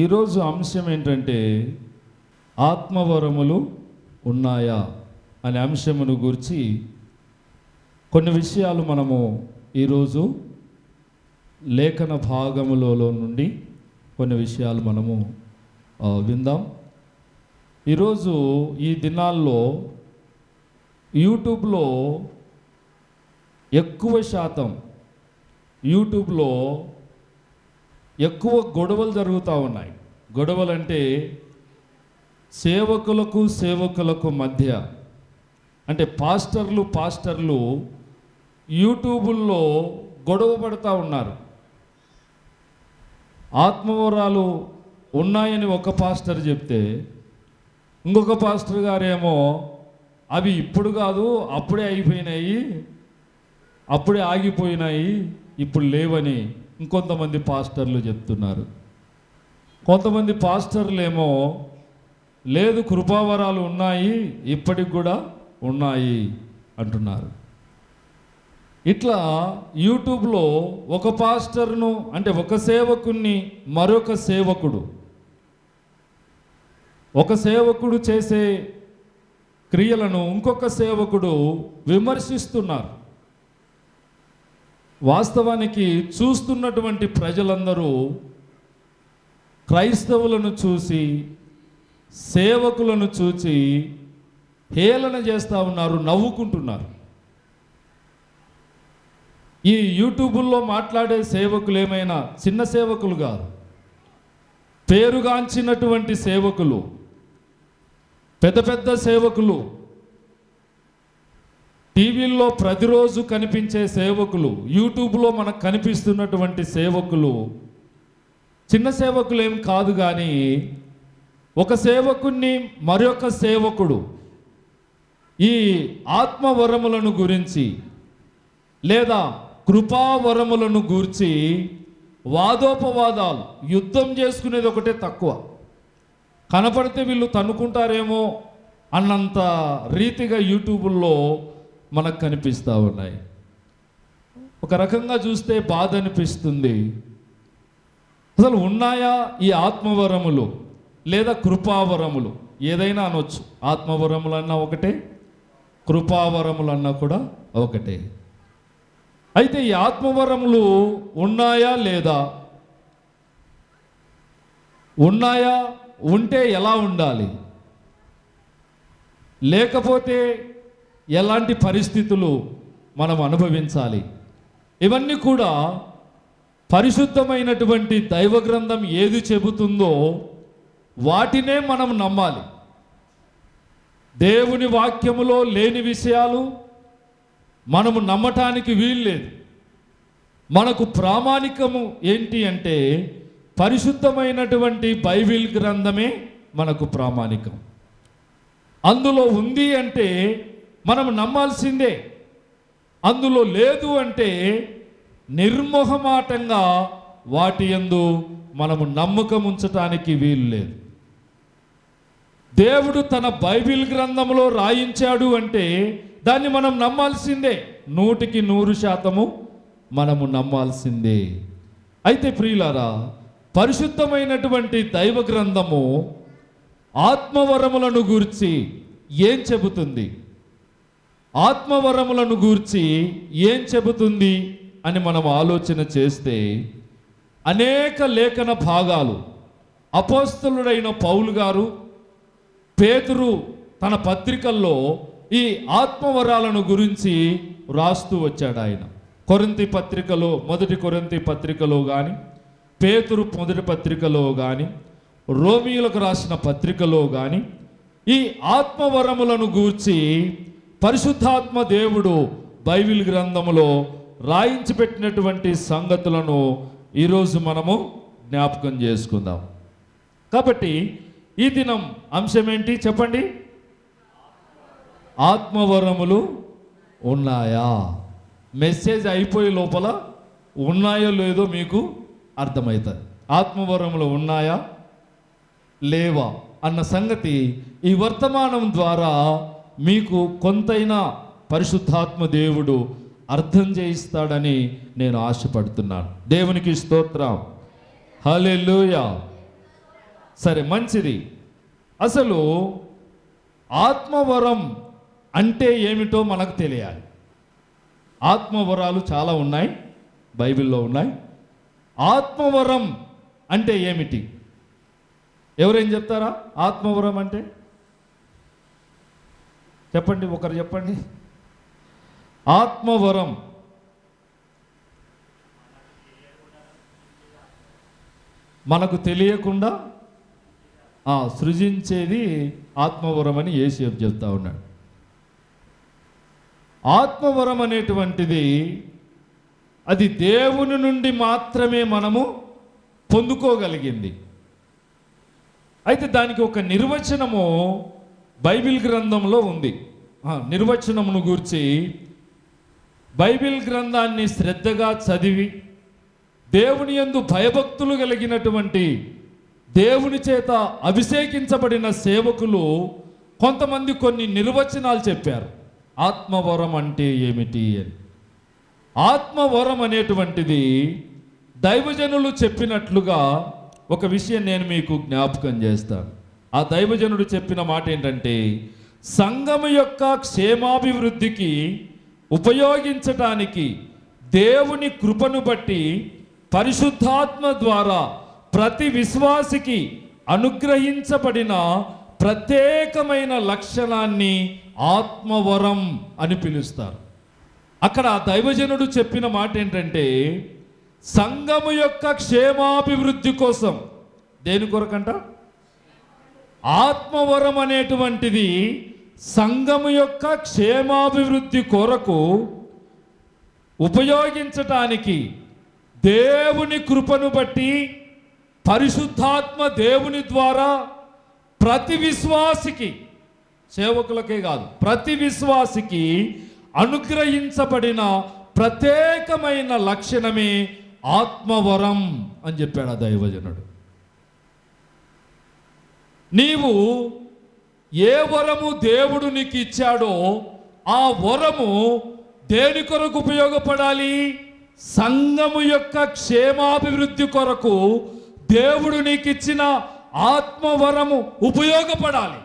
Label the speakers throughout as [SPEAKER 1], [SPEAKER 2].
[SPEAKER 1] ఈరోజు అంశం ఏంటంటే ఆత్మవరములు ఉన్నాయా అనే అంశమును గురించి కొన్ని విషయాలు మనము ఈరోజు లేఖన భాగములలో నుండి కొన్ని విషయాలు మనము విందాం. ఈరోజు ఈ దినాల్లో యూట్యూబ్లో ఎక్కువ శాతం ఎక్కువ గొడవలు జరుగుతూ ఉన్నాయి. గొడవలు అంటే సేవకులకు మధ్య, అంటే పాస్టర్లు యూట్యూబుల్లో గొడవ పడుతూ ఉన్నారు. ఆత్మవరాలు ఉన్నాయని ఒక పాస్టర్ చెప్తే ఇంకొక పాస్టర్ గారేమో అవి ఇప్పుడు కాదు, అప్పుడే అయిపోయినాయి, అప్పుడే ఆగిపోయినాయి, ఇప్పుడు లేవని ఇంకొంతమంది పాస్టర్లు చెప్తున్నారు. కొంతమంది పాస్టర్లేమో లేదు, కృపావరాలు ఉన్నాయి, ఇప్పటికి కూడా ఉన్నాయి అంటున్నారు. ఇట్లా యూట్యూబ్లో ఒక పాస్టర్ను, అంటే ఒక సేవకుణ్ణి మరొక సేవకుడు, ఒక సేవకుడు చేసే క్రియలను ఇంకొక సేవకుడు విమర్శిస్తున్నారు. వాస్తవానికి చూస్తున్నటువంటి ప్రజలందరూ క్రైస్తవులను చూసి, సేవకులను చూసి హేళన చేస్తూ ఉన్నారు, నవ్వుకుంటున్నారు. ఈ యూట్యూబుల్లో మాట్లాడే సేవకులు ఏమైనా చిన్న సేవకులు కాదు, పేరుగాంచినటువంటి సేవకులు, పెద్ద పెద్ద సేవకులు, టీవీల్లో ప్రతిరోజు కనిపించే సేవకులు, యూట్యూబ్లో మనకు కనిపిస్తున్నటువంటి సేవకులు చిన్న సేవకులు ఏం కాదు. కానీ ఒక సేవకుణ్ణి మరొక సేవకుడు ఈ ఆత్మవరములను గురించి లేదా కృపావరములను గూర్చి వాదోపవాదాలు, యుద్ధం చేసుకునేది ఒకటే తక్కువ. కనపడితే వీళ్ళు తన్నుకుంటారేమో అన్నంత రీతిగా యూట్యూబుల్లో మనకు కనిపిస్తూ ఉన్నాయి. ఒక రకంగా చూస్తే బాధ అనిపిస్తుంది. అసలు ఉన్నాయా ఈ ఆత్మవరములు లేదా కృపావరములు? ఏదైనా అనొచ్చు. ఆత్మవరములు అన్నా ఒకటే, కృపావరములు అన్నా కూడా ఒకటే. అయితే ఈ ఆత్మవరములు ఉన్నాయా లేదా? ఉన్నాయా? ఉంటే ఎలా ఉండాలి? లేకపోతే ఎలాంటి పరిస్థితులు మనం అనుభవించాలి? ఇవన్నీ కూడా పరిశుద్ధమైనటువంటి దైవ గ్రంథం ఏది చెబుతుందో వాటినే మనం నమ్మాలి. దేవుని వాక్యములో లేని విషయాలు మనము నమ్మటానికి వీల్లేదు. మనకు ప్రామాణికము ఏంటి అంటే పరిశుద్ధమైనటువంటి బైబిల్ గ్రంథమే మనకు ప్రామాణికం. అందులో ఉంది అంటే మనం నమ్మాల్సిందే. అందులో లేదు అంటే నిర్మోహమాటంగా వాటి యందు మనము నమ్మకం ఉంచటానికి వీలు లేదు. దేవుడు తన బైబిల్ గ్రంథంలో రాయించాడు అంటే దాన్ని మనం నమ్మాల్సిందే. 100% మనము నమ్మాల్సిందే. అయితే ప్రియులారా, పరిశుద్ధమైనటువంటి దైవ గ్రంథము ఆత్మవరములను గూర్చి ఏం చెబుతుంది, ఆత్మవరములను గూర్చి ఏం చెబుతుంది అని మనం ఆలోచన చేస్తే అనేక లేఖన భాగాలు అపోస్తలుడైన పౌలు గారు, పేతురు తన పత్రికల్లో ఈ ఆత్మవరాలను గురించి రాస్తూ వచ్చాడు. ఆయన కొరింథీ పత్రికలో, మొదటి కొరింథీ పత్రికలో కానీ, పేతురు మొదటి పత్రికలో కానీ, రోమీయులకు రాసిన పత్రికలో కానీ ఈ ఆత్మవరములను గూర్చి పరిశుద్ధాత్మ దేవుడు బైబిల్ గ్రంథములో రాయించి పెట్టినటువంటి సంగతులను ఈరోజు మనము జ్ఞాపకం చేసుకుందాం. కాబట్టి ఈ దినం అంశం ఏంటి చెప్పండి? ఆత్మవరములు ఉన్నాయా? మెసేజ్ అయిపోయే లోపల ఉన్నాయో లేదో మీకు అర్థమవుతుంది. ఆత్మవరములు ఉన్నాయా లేవా అన్న సంగతి ఈ వర్తమానం ద్వారా మీకు కొంతైనా పరిశుద్ధాత్మ దేవుడు అర్థం చేయిస్తాడని నేను ఆశపడుతున్నాను. దేవునికి స్తోత్రం, హల్లెలూయా. సరే, మంచిది. అసలు ఆత్మవరం అంటే ఏమిటో మనకు తెలియాలి. ఆత్మవరాలు చాలా ఉన్నాయి, బైబిల్లో ఉన్నాయి. ఆత్మవరం అంటే ఏమిటి? ఎవరేం చెప్తారా? ఆత్మవరం అంటే చెప్పండి, ఒకరు చెప్పండి. ఆత్మవరం మనకు తెలియకుండా సృజించేది ఆత్మవరం అని యేసు చెప్తా ఉన్నాడు. ఆత్మవరం అనేటువంటిది అది దేవుని నుండి మాత్రమే మనము పొందుకోగలిగింది. అయితే దానికి ఒక నిర్వచనము బైబిల్ గ్రంథంలో ఉంది. నిర్వచనమును గూర్చి బైబిల్ గ్రంథాన్ని శ్రద్ధగా చదివి దేవుని యందు భయభక్తులు కలిగినటువంటి దేవుని చేత అభిషేకించబడిన సేవకులు కొంతమంది కొన్ని నిర్వచనాలు చెప్పారు. ఆత్మవరం అంటే ఏమిటి అని. ఆత్మవరం అనేటువంటిది దైవజనులు చెప్పినట్లుగా ఒక విషయం నేను మీకు జ్ఞాపకం చేస్తాను. ఆ దైవజనుడు చెప్పిన మాట ఏంటంటే, సంఘము యొక్క క్షేమాభివృద్ధికి ఉపయోగించటానికి దేవుని కృపను బట్టి పరిశుద్ధాత్మ ద్వారా ప్రతి విశ్వాసికి అనుగ్రహించబడిన ప్రత్యేకమైన లక్షణాన్ని ఆత్మవరం అని పిలుస్తారు. అక్కడ దైవజనుడు చెప్పిన మాట ఏంటంటే, సంఘము యొక్క క్షేమాభివృద్ధి కోసం. దేని కొరకంట? ఆత్మవరం అనేటువంటిది సంఘము యొక్క క్షేమాభివృద్ధి కొరకు ఉపయోగించటానికి దేవుని కృపను బట్టి పరిశుద్ధాత్మ దేవుని ద్వారా ప్రతి విశ్వాసికి, సేవకులకే కాదు, ప్రతి విశ్వాసికి అనుగ్రహించబడిన ప్రత్యేకమైన లక్షణమే ఆత్మవరం అని చెప్పాడు ఆ దైవజనుడు. నీవు ఏ వరము దేవుడు నీకు ఇచ్చాడో ఆ వరము దేని కొరకు ఉపయోగపడాలి? సంఘము యొక్క క్షేమాభివృద్ధి కొరకు దేవుడు నీకు ఇచ్చిన ఆత్మవరము ఉపయోగపడాలి.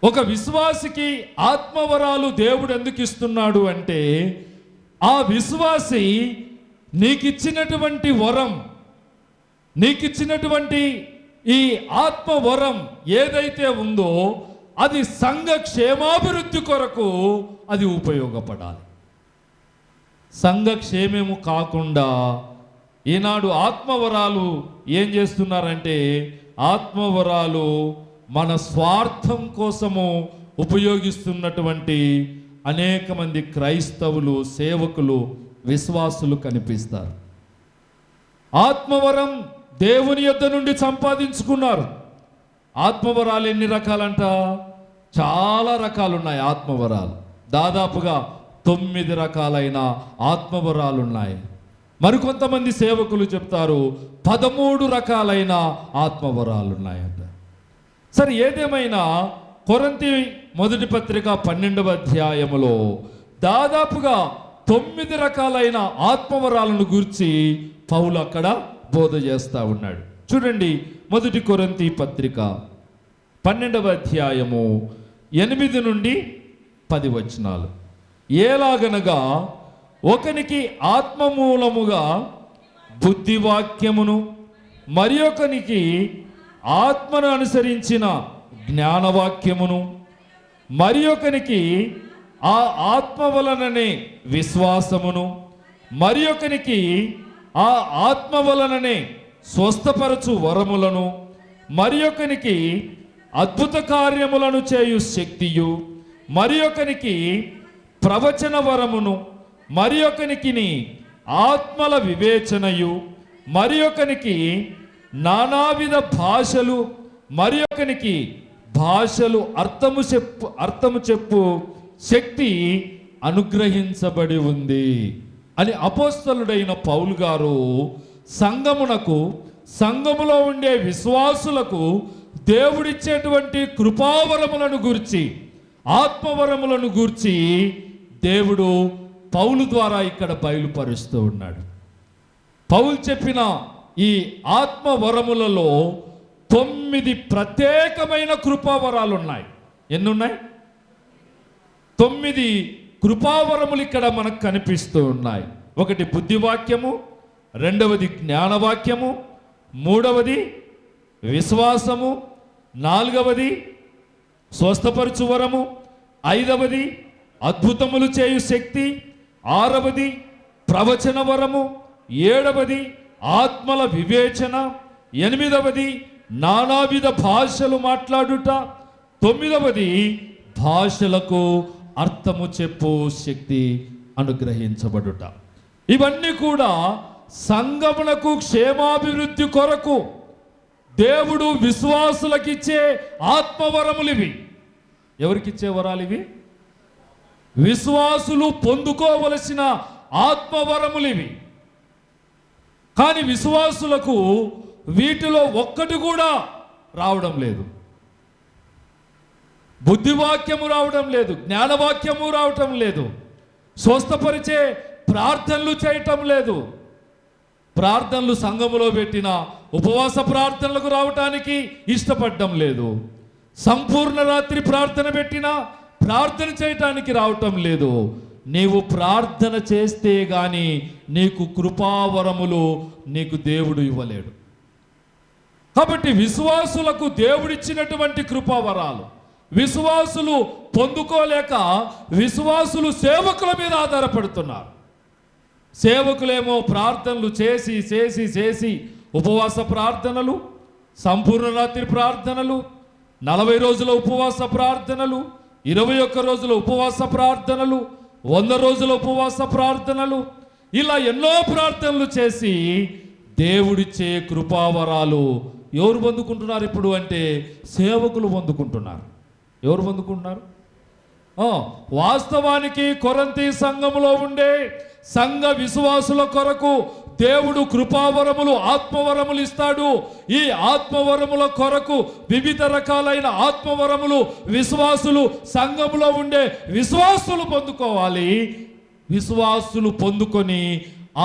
[SPEAKER 1] ఒక విశ్వాసికి ఆత్మవరాలు దేవుడు ఎందుకు ఇస్తున్నాడు అంటే, ఆ విశ్వాసి నీకిచ్చినటువంటి వరం, నీకిచ్చినటువంటి ఈ ఆత్మవరం ఏదైతే ఉందో అది సంఘ క్షేమాభివృద్ధి కొరకు అది ఉపయోగపడాలి. సంఘ క్షేమము కాకుండా ఈనాడు ఆత్మవరాలు ఏం చేస్తున్నారంటే, ఆత్మవరాలు మన స్వార్థం కోసము ఉపయోగిస్తున్నటువంటి అనేక మంది క్రైస్తవులు, సేవకులు, విశ్వాసులు కనిపిస్తారు. ఆత్మవరం దేవుని యొద్ద నుండి సంపాదించుకున్నారు. ఆత్మవరాలు ఎన్ని రకాలంట? చాలా రకాలు ఉన్నాయి ఆత్మవరాలు. దాదాపుగా 9 రకాలైన ఆత్మవరాలు ఉన్నాయి. మరికొంతమంది సేవకులు చెప్తారు 13 రకాలైన ఆత్మవరాలు ఉన్నాయంట. సరే, ఏదేమైనా కొరింథీ మొదటి పత్రిక 12వ అధ్యాయములో దాదాపుగా 9 రకాలైన ఆత్మవరాలను గురించి పౌలు అక్కడ బోధ చేస్తూ ఉన్నాడు. చూడండి, మొదటి కొరింథీ పత్రిక 12వ అధ్యాయము 8 నుండి 10 వచనాలు. ఎలాగనగా ఒకనికి ఆత్మ మూలముగా బుద్ధివాక్యమును, మరి ఒకనికి ఆత్మను అనుసరించిన జ్ఞానవాక్యమును, మరి ఒకనికి ఆ ఆత్మ వలననే విశ్వాసమును, మరి ఒకనికి ఆ ఆత్మ వలననే స్వస్థపరచు వరములను, మరి ఒకనికి అద్భుత కార్యములను చేయు శక్తియు, మరి ఒకనికి ప్రవచన వరమును, మరి ఒకనికి ఆత్మల వివేచనయు, మరి ఒకనికి నానావిధ భాషలు, మరి ఒకనికి భాషలు అర్థము చెప్పు శక్తి అనుగ్రహించబడి ఉంది అని అపోస్తలుడైన పౌలు గారు సంఘమునకు, సంఘములో ఉండే విశ్వాసులకు దేవుడిచ్చేటువంటి కృపావరములను గూర్చి, ఆత్మవరములను గూర్చి దేవుడు పౌలు ద్వారా ఇక్కడ బయలుపరుస్తూ ఉన్నాడు. పౌలు చెప్పిన ఈ ఆత్మవరములలో 9 ప్రత్యేకమైన కృపావరాలు ఉన్నాయి. ఎన్నున్నాయి? 9 కృపావరములు ఇక్కడ మనకు కనిపిస్తూ ఉన్నాయి. ఒకటి బుద్ధివాక్యము, రెండవది జ్ఞానవాక్యము, మూడవది విశ్వాసము, నాలుగవది స్వస్థపరచు వరము, ఐదవది అద్భుతములు చేయు శక్తి, ఆరవది ప్రవచన వరము, ఏడవది ఆత్మల వివేచన, ఎనిమిదవది నానావిధ భాషలు మాట్లాడుట, తొమ్మిదవది భాషలకు అర్థము చెప్పు శక్తి అనుగ్రహించబడుట. ఇవన్నీ కూడా సంగమునకు క్షేమాభివృద్ధి కొరకు దేవుడు విశ్వాసులకిచ్చే ఆత్మవరములు ఇవి. ఎవరికిచ్చే వరాలు ఇవి? విశ్వాసులు పొందుకోవలసిన ఆత్మవరములు ఇవి. కానీ విశ్వాసులకు వీటిలో ఒక్కటి కూడా రావడం లేదు. బుద్ధివాక్యము రావడం లేదు, జ్ఞానవాక్యము రావటం లేదు, స్వస్థపరిచే ప్రార్థనలు చేయటం లేదు. ప్రార్థనలు సంఘములో పెట్టిన ఉపవాస ప్రార్థనలకు రావటానికి ఇష్టపడడం లేదు. సంపూర్ణ రాత్రి ప్రార్థన పెట్టినా ప్రార్థన చేయటానికి రావటం లేదు. నీవు ప్రార్థన చేస్తే గాని నీకు కృపావరములు నీకు దేవుడు ఇవ్వలేడు. కాబట్టి విశ్వాసులకు దేవుడిచ్చినటువంటి కృపావరాలు విశ్వాసులు పొందుకోలేక విశ్వాసులు సేవకుల మీద ఆధారపడుతున్నారు. సేవకులేమో ప్రార్థనలు చేసి చేసి చేసి ఉపవాస ప్రార్థనలు, సంపూర్ణ రాత్రి ప్రార్థనలు, 40 రోజుల ఉపవాస ప్రార్థనలు, 21 రోజుల ఉపవాస ప్రార్థనలు, 100 రోజుల ఉపవాస ప్రార్థనలు, ఇలా ఎన్నో ప్రార్థనలు చేసి దేవుడిచ్చే కృపావరాలు ఎవరు పొందుకుంటున్నారు ఇప్పుడు అంటే సేవకులు పొందుకుంటున్నారు. ఎవరు పొందుకుంటున్నారు? వాస్తవానికి కొరింథీ సంఘములో ఉండే సంఘ విశ్వాసుల కొరకు దేవుడు కృపావరములు, ఆత్మవరములు ఇస్తాడు. ఈ ఆత్మవరముల కొరకు వివిధ రకాలైన ఆత్మవరములు విశ్వాసులు, సంఘములో ఉండే విశ్వాసులు పొందుకోవాలి. విశ్వాసులు పొందుకొని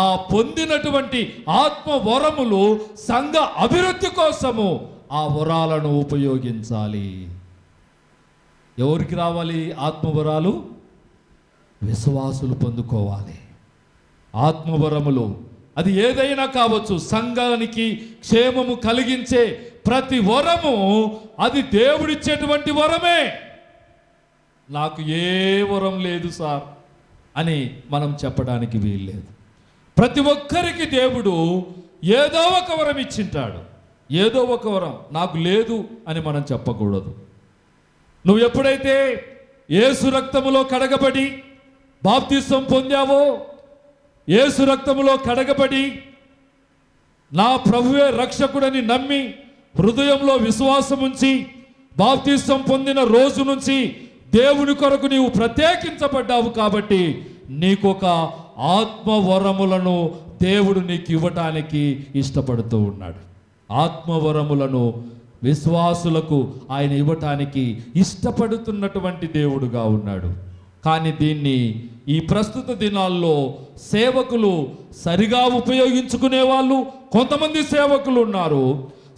[SPEAKER 1] ఆ పొందినటువంటి ఆత్మవరములు సంఘ అభివృద్ధి కోసము ఆ వరాలను ఉపయోగించాలి. ఎవరికి రావాలి ఆత్మవరాలు? విశ్వాసులు పొందుకోవాలి. ఆత్మవరములు అది ఏదైనా కావచ్చు. సంఘానికి క్షేమము కలిగించే ప్రతి వరము అది దేవుడిచ్చేటువంటి వరమే. నాకు ఏ వరం లేదు సార్ అని మనం చెప్పడానికి వీల్లేదు. ప్రతి ఒక్కరికి దేవుడు ఏదో ఒక వరం ఇచ్చింటాడు. ఏదో ఒక వరం నాకు లేదు అని మనం చెప్పకూడదు. నువ్వు ఎప్పుడైతే యేసు రక్తములో కడగబడి బాప్తిసం పొందావో, యేసు రక్తములో కడగబడి నా ప్రభువే రక్షకుడని నమ్మి హృదయంలో విశ్వాసం ఉంచి బాప్తిసం పొందిన రోజు నుంచి దేవుని కొరకు నీవు ప్రత్యేకించబడ్డావు. కాబట్టి నీకొక ఆత్మవరములను దేవుడు నీకు ఇవ్వటానికి ఇష్టపడుతూ ఉన్నాడు. ఆత్మవరములను విశ్వాసులకు ఆయన ఇవ్వటానికి ఇష్టపడుతున్నటువంటి దేవుడుగా ఉన్నాడు. కానీ దీన్ని ఈ ప్రస్తుత దినాల్లో సేవకులు సరిగా ఉపయోగించుకునే వాళ్ళు కొంతమంది సేవకులు ఉన్నారు.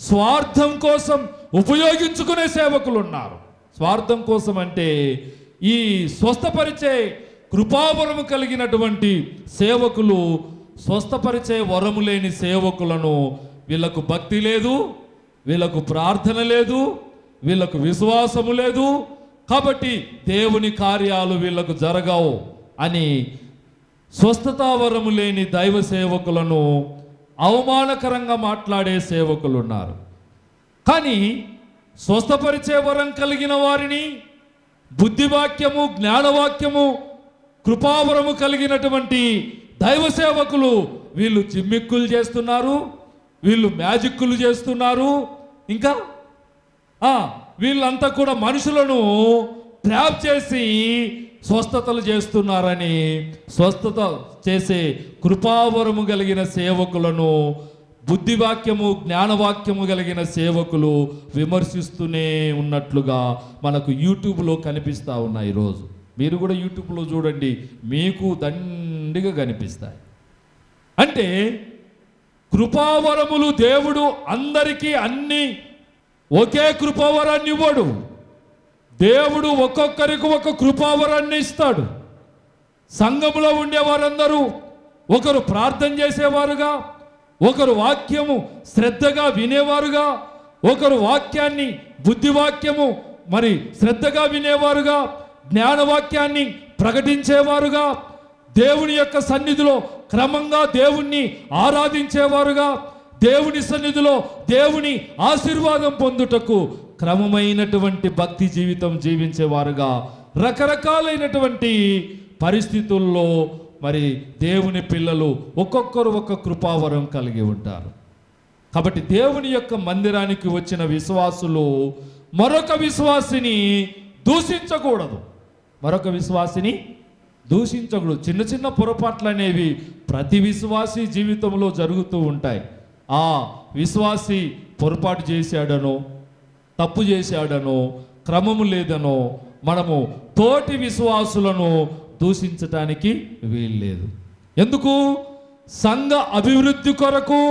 [SPEAKER 1] స్వార్థం కోసం ఉపయోగించుకునే సేవకులు ఉన్నారు. స్వార్థం కోసం అంటే ఈ స్వస్థపరిచే కృపావరము కలిగినటువంటి సేవకులు స్వస్థపరిచే వరము లేని సేవకులను వీళ్ళకు భక్తి లేదు, వీళ్ళకు ప్రార్థన లేదు, వీళ్ళకు విశ్వాసము లేదు, కాబట్టి దేవుని కార్యాలు వీళ్ళకు జరగవు అని స్వస్థతావరము లేని దైవ సేవకులను అవమానకరంగా మాట్లాడే సేవకులు ఉన్నారు. కానీ స్వస్థపరిచే వరం కలిగిన వారిని, బుద్ధివాక్యము, జ్ఞానవాక్యము, కృపావరము కలిగినటువంటి దైవ సేవకులు వీళ్ళు జిమ్మిక్కులు చేస్తున్నారు, వీళ్ళు మ్యాజిక్కులు చేస్తున్నారు, ఇంకా వీళ్ళంతా కూడా మనుషులను ట్రాప్ చేసి స్వస్థతలు చేస్తున్నారని స్వస్థత చేసే కృపావరము కలిగిన సేవకులను, బుద్ధివాక్యము, జ్ఞానవాక్యము కలిగిన సేవకులు విమర్శిస్తూనే ఉన్నట్లుగా మనకు యూట్యూబ్లో కనిపిస్తూ ఉన్నాయి. ఈరోజు మీరు కూడా యూట్యూబ్లో చూడండి, మీకు దండిగా కనిపిస్తాయి. అంటే కృపావరములు దేవుడు అందరికీ అన్ని ఒకే కృపావరాన్ని ఇవ్వడు. దేవుడు ఒక్కొక్కరికి ఒక కృపావరాన్ని ఇస్తాడు. సంఘములో ఉండే వారందరూ ఒకరు ప్రార్థన చేసేవారుగా, ఒకరు వాక్యము శ్రద్ధగా వినేవారుగా, ఒకరు వాక్యాన్ని బుద్ధివాక్యము మరి శ్రద్ధగా వినేవారుగా, జ్ఞానవాక్యాన్ని ప్రకటించేవారుగా, దేవుని యొక్క సన్నిధిలో క్రమంగా దేవుణ్ణి ఆరాధించేవారుగా, దేవుని సన్నిధిలో దేవుని ఆశీర్వాదం పొందుటకు క్రమమైనటువంటి భక్తి జీవితం జీవించేవారుగా, రకరకాలైనటువంటి పరిస్థితుల్లో మరి దేవుని పిల్లలు ఒక్కొక్కరు ఒక్క కృపావరం కలిగి ఉంటారు. కాబట్టి దేవుని యొక్క మందిరానికి వచ్చిన విశ్వాసులు మరొక విశ్వాసిని దూషించకూడదు. మరొక విశ్వాసిని దూషించకూడదు. చిన్న చిన్న పొరపాట్లు అనేవి ప్రతి విశ్వాసి జీవితంలో జరుగుతూ ఉంటాయి. ఆ విశ్వాసి పొరపాటు చేశాడనో, తప్పు చేశాడనో, క్రమము లేదనో మనము తోటి విశ్వాసులను దూషించటానికి వీల్లేదు. ఎందుకు? సంఘ అభివృద్ధి కొరకు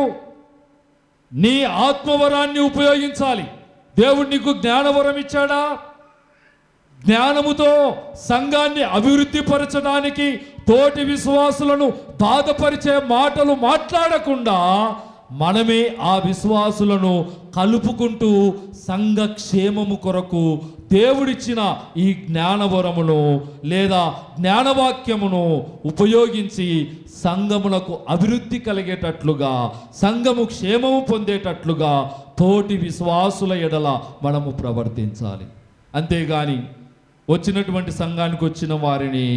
[SPEAKER 1] నీ ఆత్మవరాన్ని ఉపయోగించాలి. దేవుడు నీకు జ్ఞానవరం ఇచ్చాడా? జ్ఞానముతో సంఘాన్ని అభివృద్ధి పరచడానికి తోటి విశ్వాసులను బాధపరిచే మాటలు మాట్లాడకుండా మనమే ఆ విశ్వాసులను కలుపుకుంటూ సంఘ క్షేమము కొరకు దేవుడిచ్చిన ఈ జ్ఞానవరమును లేదా జ్ఞానవాక్యమును ఉపయోగించి సంఘమునకు అభివృద్ధి కలిగేటట్లుగా, సంఘము క్షేమము పొందేటట్లుగా తోటి విశ్వాసుల ఎడల మనము ప్రవర్తించాలి. అంతేగాని వచ్చినటువంటి సంఘానికి వచ్చిన వారిని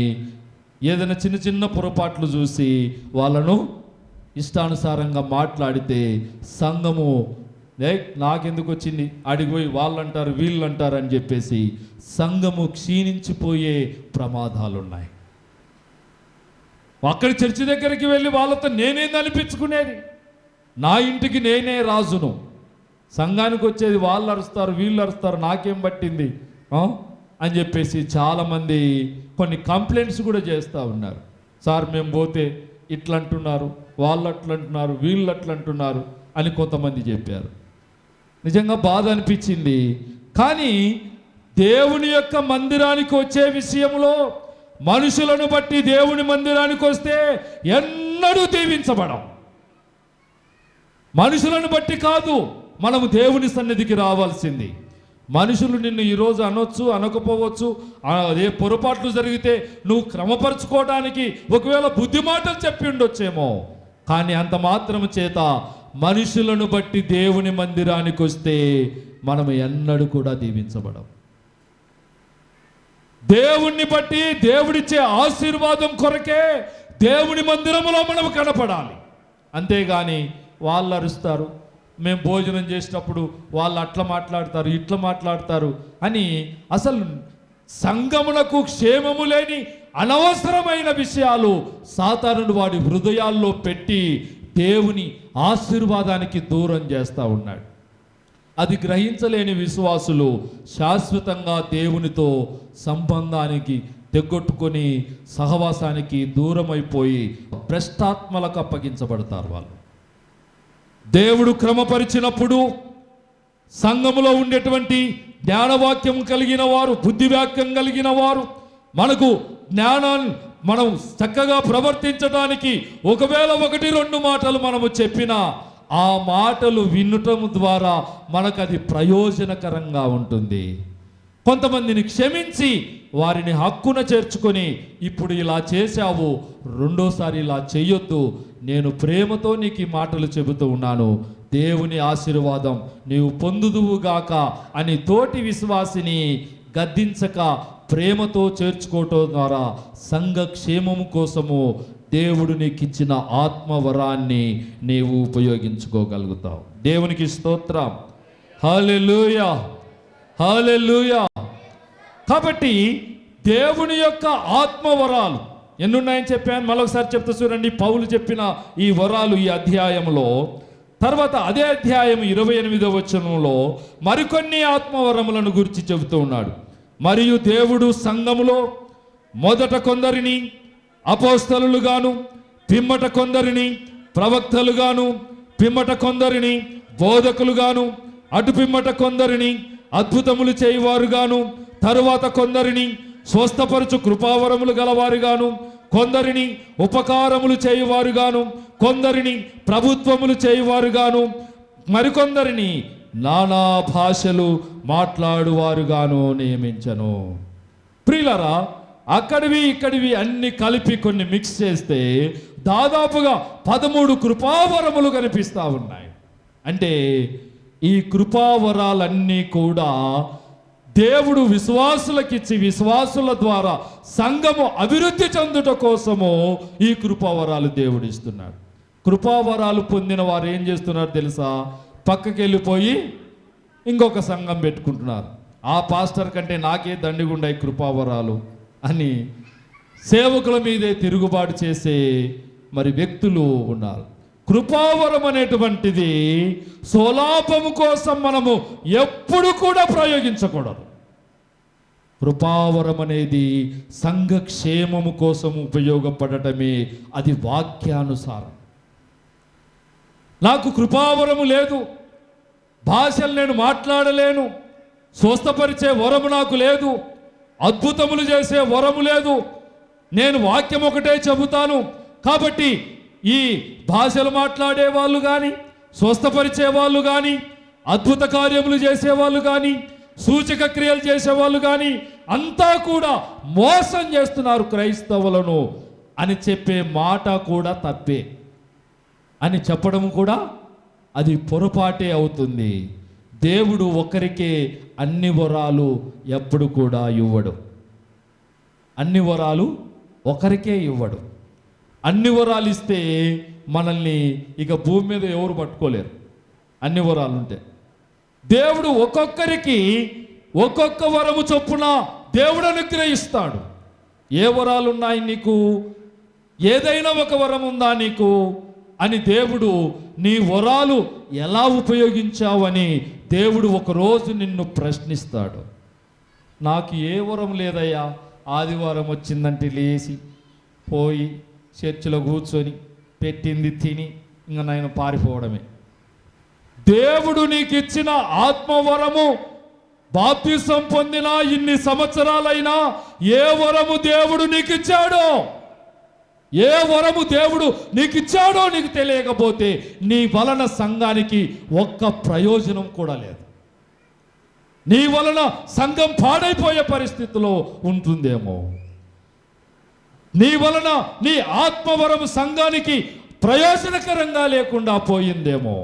[SPEAKER 1] ఏదైనా చిన్న చిన్న పొరపాట్లు చూసి వాళ్ళను ఇష్టానుసారంగా మాట్లాడితే సంఘము నాకెందుకు వచ్చింది, అడిగిపోయి వాళ్ళు అంటారు వీళ్ళు అంటారు అని చెప్పేసి సంఘము క్షీణించిపోయే ప్రమాదాలు ఉన్నాయి. అక్కడి చర్చి దగ్గరికి వెళ్ళి వాళ్ళతో నేనేది అనిపించుకునేది, నా ఇంటికి నేనే రాజును. సంఘానికి వచ్చేది వాళ్ళు అరుస్తారు వీళ్ళు అరుస్తారు, నాకేం పట్టింది అని చెప్పేసి చాలామంది కొన్ని కంప్లైంట్స్ కూడా చేస్తూ ఉన్నారు. సార్ మేము పోతే ఇట్లా అంటున్నారు, వాళ్ళు అట్లా అంటున్నారు, వీళ్ళు అట్లా అంటున్నారు అని కొంతమంది చెప్పారు. నిజంగా బాధ అనిపించింది. కానీ దేవుని యొక్క మందిరానికి వచ్చే విషయంలో మనుషులను బట్టి దేవుని మందిరానికి వస్తే ఎన్నడూ దీవించబడం. మనుషులను బట్టి కాదు మనము దేవుని సన్నిధికి రావాల్సింది. మనుషులు నిన్ను ఈరోజు అనొచ్చు, అనకపోవచ్చు, ఏ పొరపాట్లు జరిగితే నువ్వు క్రమపరుచుకోవడానికి ఒకవేళ బుద్ధి మాటలు చెప్పి ఉండొచ్చేమో. కానీ అంత మాత్రము చేత మనుషులను బట్టి దేవుని మందిరానికి వస్తే మనము ఎన్నడూ కూడా దీవించబడం. దేవుణ్ణి బట్టి దేవుడిచ్చే ఆశీర్వాదం కొరకే దేవుని మందిరములో మనం కనపడాలి. అంతేగాని వాళ్ళు అరుస్తారు, మేము భోజనం చేసేటప్పుడు వాళ్ళు అట్లా మాట్లాడతారు ఇట్లా మాట్లాడతారు అని అసలు సంఘమునకు క్షేమము లేని అనవసరమైన విషయాలు సాతానుడు వాడి హృదయాల్లో పెట్టి దేవుని ఆశీర్వాదానికి దూరం చేస్తూ ఉన్నాడు. అది గ్రహించలేని విశ్వాసులు శాశ్వతంగా దేవునితో సంబంధానికి తెగొట్టుకొని సహవాసానికి దూరమైపోయి భ్రష్టాత్మలకు అప్పగించబడతారు. వాళ్ళు దేవుడు క్రమపరిచినప్పుడు సంఘములో ఉండేటువంటి జ్ఞానవాక్యం కలిగిన వారు, బుద్ధివాక్యం కలిగిన వారు మనకు జ్ఞానాన్ని మనం చక్కగా ప్రవర్తించడానికి ఒకవేళ 1-2 మాటలు మనము చెప్పినా ఆ మాటలు వినటం ద్వారా మనకు అది ప్రయోజనకరంగా ఉంటుంది. కొంతమందిని క్షమించి వారిని హక్కున చేర్చుకొని ఇప్పుడు ఇలా చేశావు, రెండోసారి ఇలా చెయ్యొద్దు, నేను ప్రేమతో నీకు ఈ మాటలు చెబుతూ ఉన్నాను, దేవుని ఆశీర్వాదం నీవు పొందుదువుగాక అని తోటి విశ్వాసిని గద్దించక ప్రేమతో చేర్చుకోవటం ద్వారా సంఘ క్షేమము కోసము దేవుడు నీకు ఇచ్చిన ఆత్మవరాన్ని నీవు ఉపయోగించుకోగలుగుతావు. దేవునికి స్తోత్రం. హల్లెలూయా, హల్లెలూయా. కాబట్టి దేవుని యొక్క ఆత్మవరాలు ఎన్నున్నాయని చెప్పాను, మరొకసారి చెప్తా చూడండి. పౌలు చెప్పిన ఈ వరాలు ఈ అధ్యాయంలో, తర్వాత అదే అధ్యాయం 28వ వచనంలో మరికొన్ని ఆత్మవరములను గురించి చెబుతూ ఉన్నాడు. మరియు దేవుడు సంఘములో మొదట కొందరిని అపోస్తలులుగాను, పిమ్మట కొందరిని ప్రవక్తలుగాను, పిమ్మట కొందరిని బోధకులుగాను, అటు పిమ్మట కొందరిని అద్భుతములు చేయువారుగాను, తరువాత కొందరిని స్వస్థపరచు కృపావరములు గలవారుగాను, కొందరిని ఉపకారములు చేయువారుగాను, కొందరిని ప్రభుత్వములు చేయువారుగాను, మరికొందరిని నానా భాషలు మాట్లాడువారుగాను నియమించను. ప్రియులారా, అక్కడివి ఇక్కడివి అన్ని కలిపి కొన్ని మిక్స్ చేస్తే దాదాపుగా 13 కృపావరములు కనిపిస్తూ ఉన్నాయి. అంటే ఈ కృపావరాలన్నీ కూడా దేవుడు విశ్వాసులకిచ్చి విశ్వాసుల ద్వారా సంఘము అభివృద్ధి చెందుట కోసము ఈ కృపావరాలు దేవుడు ఇస్తున్నాడు. కృపావరాలు పొందిన వారు ఏం చేస్తున్నారు తెలుసా? పక్కకి వెళ్ళిపోయి ఇంకొక సంఘం పెట్టుకుంటున్నారు. ఆ పాస్టర్ కంటే నాకే దండిగుండాయి కృపావరాలు అని సేవకుల మీదే తిరుగుబాటు చేసే మరి వ్యక్తులు ఉన్నారు. కృపావరం అనేటువంటిది సోలాపము కోసం మనము ఎప్పుడు కూడా ప్రయోగించకూడదు. కృపావరం అనేది సంఘక్షేమము కోసం ఉపయోగపడటమే, అది వాక్యానుసారం. నాకు కృపావరము లేదు, భాషలు నేను మాట్లాడలేను, స్వస్థపరిచే వరము నాకు లేదు, అద్భుతములు చేసే వరము లేదు, నేను వాక్యం ఒకటే చెబుతాను కాబట్టి ఈ భాషలు మాట్లాడే వాళ్ళు కానీ, స్వస్థపరిచే వాళ్ళు కానీ, అద్భుత కార్యములు చేసేవాళ్ళు కానీ, సూచక క్రియలు చేసేవాళ్ళు కానీ అంతా కూడా మోసం చేస్తున్నారు క్రైస్తవులను అని చెప్పే మాట కూడా తప్పే. అని చెప్పడం కూడా అది పొరపాటే అవుతుంది. దేవుడు ఒకరికే అన్ని వరాలు ఎప్పుడు కూడా ఇవ్వడు. అన్ని వరాలు ఒకరికే ఇవ్వడు. అన్ని వరాలు ఇస్తే మనల్ని ఇక భూమి మీద ఎవరు పట్టుకోలేరు. అన్ని వరాలు ఉంటే దేవుడు ఒక్కొక్కరికి ఒక్కొక్క వరము చొప్పున దేవుడు అనుగ్రహిస్తాడు. ఏ వరాలు ఉన్నాయి నీకు? ఏదైనా ఒక వరం ఉందా నీకు అని దేవుడు నీ వరాలు ఎలా ఉపయోగించావని దేవుడు ఒకరోజు నిన్ను ప్రశ్నిస్తాడు. నాకు ఏ వరం లేదయ్యా, ఆదివారం వచ్చిందంటే లేచి పోయి చర్చిలో కూర్చొని పెట్టింది తిని ఇంకా నేను పారిపోవడమే. దేవుడు నీకు ఇచ్చిన ఆత్మవరము, బాప్తిసం పొందిన ఇన్ని సంవత్సరాలైనా ఏ వరము దేవుడు నీకు ఇచ్చాడో, ఏ వరము దేవుడు నీకు ఇచ్చాడో నీకు తెలియకపోతే నీ వలన సంఘానికి ఒక్క ప్రయోజనం కూడా లేదు. నీ వలన సంఘం పాడైపోయే పరిస్థితిలో ఉంటుందేమో. నీ వలన నీ ఆత్మవరము సంఘానికి ప్రయోజనకరంగా లేకుండా పోయిందేమో.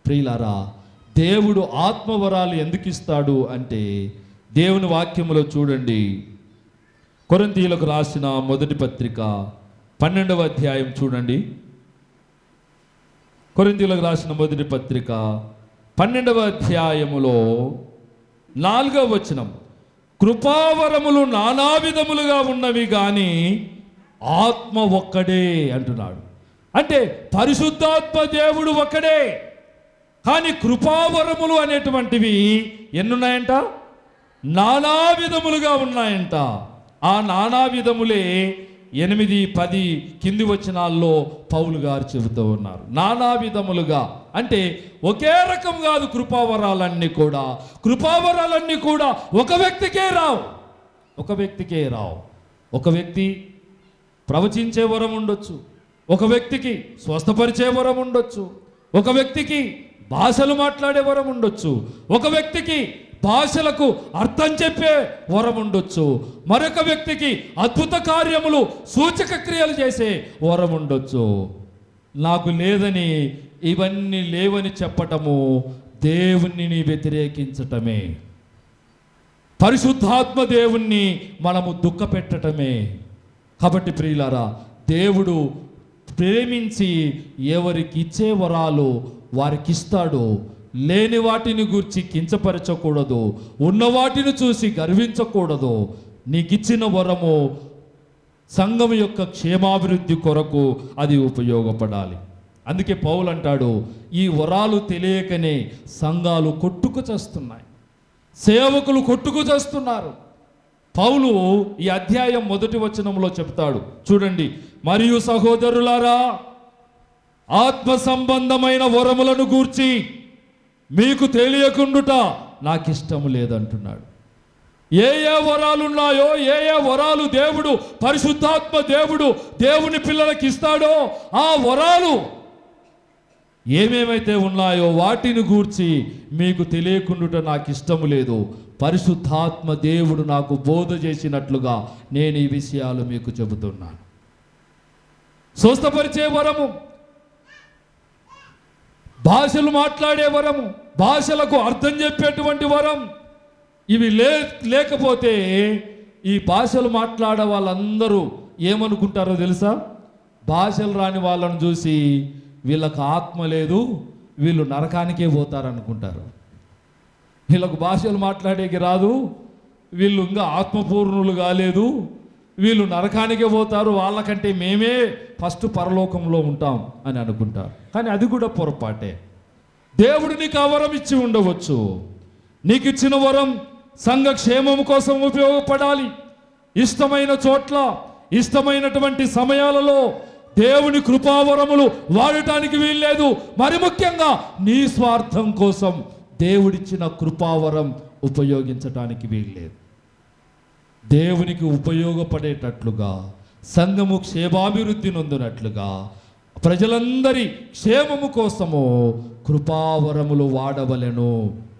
[SPEAKER 1] ప్రియులారా, దేవుడు ఆత్మవరాలు ఎందుకు ఇస్తాడు అంటే దేవుని వాక్యములో చూడండి, కొరింథీయులకు రాసిన మొదటి పత్రిక 12వ అధ్యాయం చూడండి. కొరింథీయులకు రాసిన మొదటి పత్రిక 12వ అధ్యాయములో 4వ వచనం, కృపావరములు నానా విధములుగా ఉన్నవి కానీ ఆత్మ ఒక్కడే అంటున్నాడు. అంటే పరిశుద్ధాత్మ దేవుడు ఒక్కడే, కానీ కృపావరములు అనేటువంటివి ఎన్నున్నాయంట? నానా విధములుగా ఉన్నాయంట. ఆ నానా విధములే 8, 10 కింది వచనాల్లో పౌలు గారు చెబుతూ ఉన్నారు. నానా విధములుగా అంటే ఒకే రకం కాదు. కృపావరాలన్నీ కూడా ఒక వ్యక్తికే రావు. ఒక వ్యక్తి ప్రవచించే వరం ఉండొచ్చు, ఒక వ్యక్తికి స్వస్థపరిచే వరం ఉండొచ్చు, ఒక వ్యక్తికి భాషలు మాట్లాడే వరం ఉండొచ్చు, ఒక వ్యక్తికి భాషలకు అర్థం చెప్పే వరం ఉండొచ్చు, మరొక వ్యక్తికి అద్భుత కార్యములు సూచక క్రియలు చేసే వరం ఉండొచ్చు. నాకు లేదని, ఇవన్నీ లేవని చెప్పటము దేవుణ్ణి వ్యతిరేకించటమే, పరిశుద్ధాత్మ దేవుణ్ణి మనము దుఃఖపెట్టటమే. కాబట్టి ప్రియులారా, దేవుడు ప్రేమించి ఎవరికి ఇచ్చే వరాలు వారికి ఇస్తాడు. లేని వాటిని గురించి కించపరచకూడదు, ఉన్న వాటిని చూసి గర్వించకూడదు. నీకిచ్చిన వరము సంఘం యొక్క క్షేమాభివృద్ధి కొరకు అది ఉపయోగపడాలి. అందుకే పౌలు అంటాడు, ఈ వరాలు తెలియకనే సంఘాలు కొట్టుకు చేస్తున్నాయి, సేవకులు కొట్టుకు చేస్తున్నారు. పౌలు ఈ అధ్యాయం 1వ వచనంలో చెప్తాడు చూడండి, మరియు సహోదరులారా ఆత్మ సంబంధమైన వరములను గూర్చి మీకు తెలియకుండుట నాకు ఇష్టము లేదంటున్నాడు. ఏ ఏ వరాలు ఉన్నాయో, ఏ ఏ వరాలు దేవుడు, పరిశుద్ధాత్మ దేవుడు దేవుని పిల్లలకి ఇస్తాడో ఆ వరాలు ఏమేమైతే ఉన్నాయో వాటిని గూర్చి మీకు తెలియకుండుట నాకు ఇష్టము లేదు. పరిశుద్ధాత్మ దేవుడు నాకు బోధ చేసినట్లుగా నేను ఈ విషయాలు మీకు చెబుతున్నాను. స్వస్థపరిచే వరము, భాషలు మాట్లాడే వరము, భాషలకు అర్థం చెప్పేటువంటి వరం, ఇవి లేకపోతే ఈ భాషలు మాట్లాడే వాళ్ళందరూ ఏమనుకుంటారో తెలుసా? భాషలు రాని వాళ్ళను చూసి వీళ్ళకు ఆత్మ లేదు, వీళ్ళు నరకానికే పోతారనుకుంటారు. వీళ్ళకు భాషలు మాట్లాడేకి రాదు, వీళ్ళు ఇంకా ఆత్మపూర్ణులు కాలేదు, వీళ్ళు నరకానికే పోతారు, వాళ్ళకంటే మేమే ఫస్ట్ పరలోకంలో ఉంటాం అని అనుకుంటారు. కానీ అది కూడా పొరపాటే. దేవుడు నీకు ఆ వరం ఇచ్చి ఉండవచ్చు. నీకు ఇచ్చిన వరం సంఘ క్షేమం కోసం ఉపయోగపడాలి. ఇష్టమైన చోట్ల, ఇష్టమైనటువంటి సమయాలలో దేవుని కృపావరములు వాడటానికి వీల్లేదు. మరి ముఖ్యంగా నీ స్వార్థం కోసం దేవుడిచ్చిన కృపావరం ఉపయోగించటానికి వీల్లేదు. దేవునికి ఉపయోగపడేటట్లుగా, సంఘము క్షేమాభివృద్ధి నొందినట్లుగా, ప్రజలందరి క్షేమము కోసము కృపావరములు వాడవలెను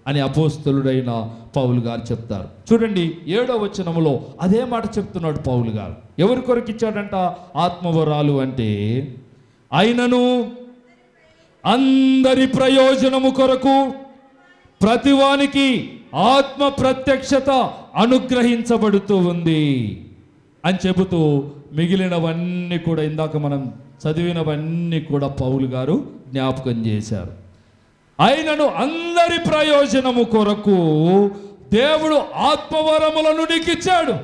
[SPEAKER 1] అని అపోస్తలుడైన పౌలు గారు చెప్తారు. చూడండి 7వ వచనములో అదే మాట చెప్తున్నాడు పౌలు గారు. ఎవరి కొరకు ఇచ్చాడంట ఆత్మవరాలు అంటే? అయినను అందరి ప్రయోజనము కొరకు ప్రతివానికి ఆత్మ ప్రత్యక్షత అనుగ్రహించబడుతూ ఉంది అని చెబుతూ మిగిలినవన్నీ కూడా, ఇందాక మనం చదివినవన్నీ కూడా పౌలు గారు జ్ఞాపకం చేశారు. అయినను అందరి ప్రయోజనము కొరకు దేవుడు ఆత్మవరములను నీకు ఇచ్చాడు.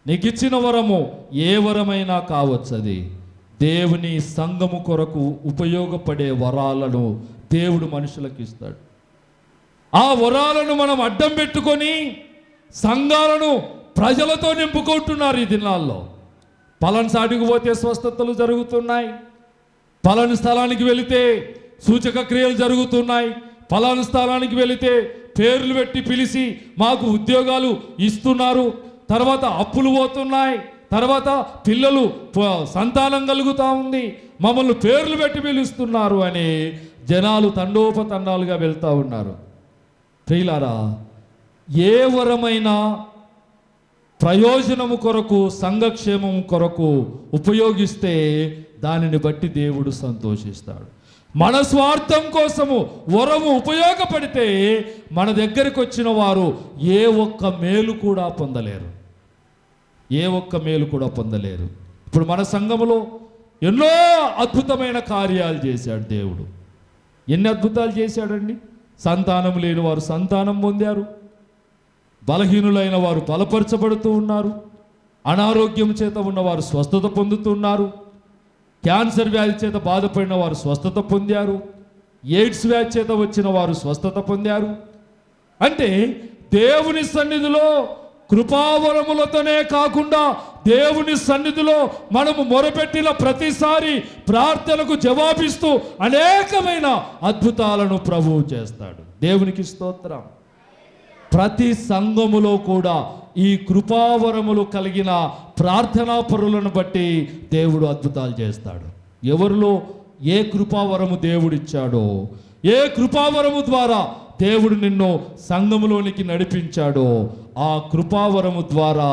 [SPEAKER 1] నీకు ఇచ్చిన వరము ఏ వరమైనా కావచ్చు, అది దేవుని సంఘము కొరకు ఉపయోగపడే వరాలను దేవుడు మనుషులకు ఇస్తాడు. ఆ వరాలను మనం అడ్డం పెట్టుకొని సంఘాలను ప్రజలతో నింపుకుంటున్నారు ఈ దినాల్లో. పలానా సాటికి పోతే స్వస్థతలు జరుగుతున్నాయి, పలానా స్థలానికి వెళితే సూచక క్రియలు జరుగుతున్నాయి, పలానా స్థలానికి వెళితే పేర్లు పెట్టి పిలిచి మాకు ఉద్యోగాలు ఇస్తున్నారు, తర్వాత అప్పులు పోతున్నాయి, తర్వాత పిల్లలు సంతానం కలుగుతూ ఉంది, మమ్మల్ని పేర్లు పెట్టి పిలుస్తున్నారు అని జనాలు తండోపతండాలుగా వెళ్తూ ఉన్నారు. ప్రియులారా, ఏ వరమైనా ప్రయోజనము కొరకు, సంఘక్షేమం కొరకు ఉపయోగిస్తే దానిని బట్టి దేవుడు సంతోషిస్తాడు. మన స్వార్థం కోసము వరము ఉపయోగపడితే మన దగ్గరికి వచ్చిన వారు ఏ ఒక్క మేలు కూడా పొందలేరు, ఏ ఒక్క మేలు కూడా పొందలేరు. ఇప్పుడు మన సంఘములో ఎన్నో అద్భుతమైన కార్యాలు చేశాడు దేవుడు. ఎన్ని అద్భుతాలు చేశాడండి! సంతానం లేని వారు సంతానం పొందారు, బలహీనులైన వారు బలపరచబడుతూ ఉన్నారు, అనారోగ్యం చేత ఉన్నవారు స్వస్థత పొందుతున్నారు, క్యాన్సర్ వ్యాధి చేత బాధపడిన వారు స్వస్థత పొందారు, ఎయిడ్స్ వ్యాధి చేత వచ్చిన వారు స్వస్థత పొందారు. అంటే దేవుని సన్నిధిలో కృపావరములతోనే కాకుండా దేవుని సన్నిధిలో మనము మొరపెట్టిన ప్రతిసారి ప్రార్థనకు జవాబిస్తూ అనేకమైన అద్భుతాలను ప్రభువు చేస్తాడు. దేవునికి స్తోత్రం. ప్రతి సంఘములో కూడా ఈ కృపావరములు కలిగిన ప్రార్థనా పరులను బట్టి దేవుడు అద్భుతాలు చేస్తాడు. ఎవరిలో ఏ కృపావరము దేవుడిచ్చాడో, ఏ కృపావరము ద్వారా దేవుడు నిన్ను సంఘములోనికి నడిపించాడో ఆ కృపావరము ద్వారా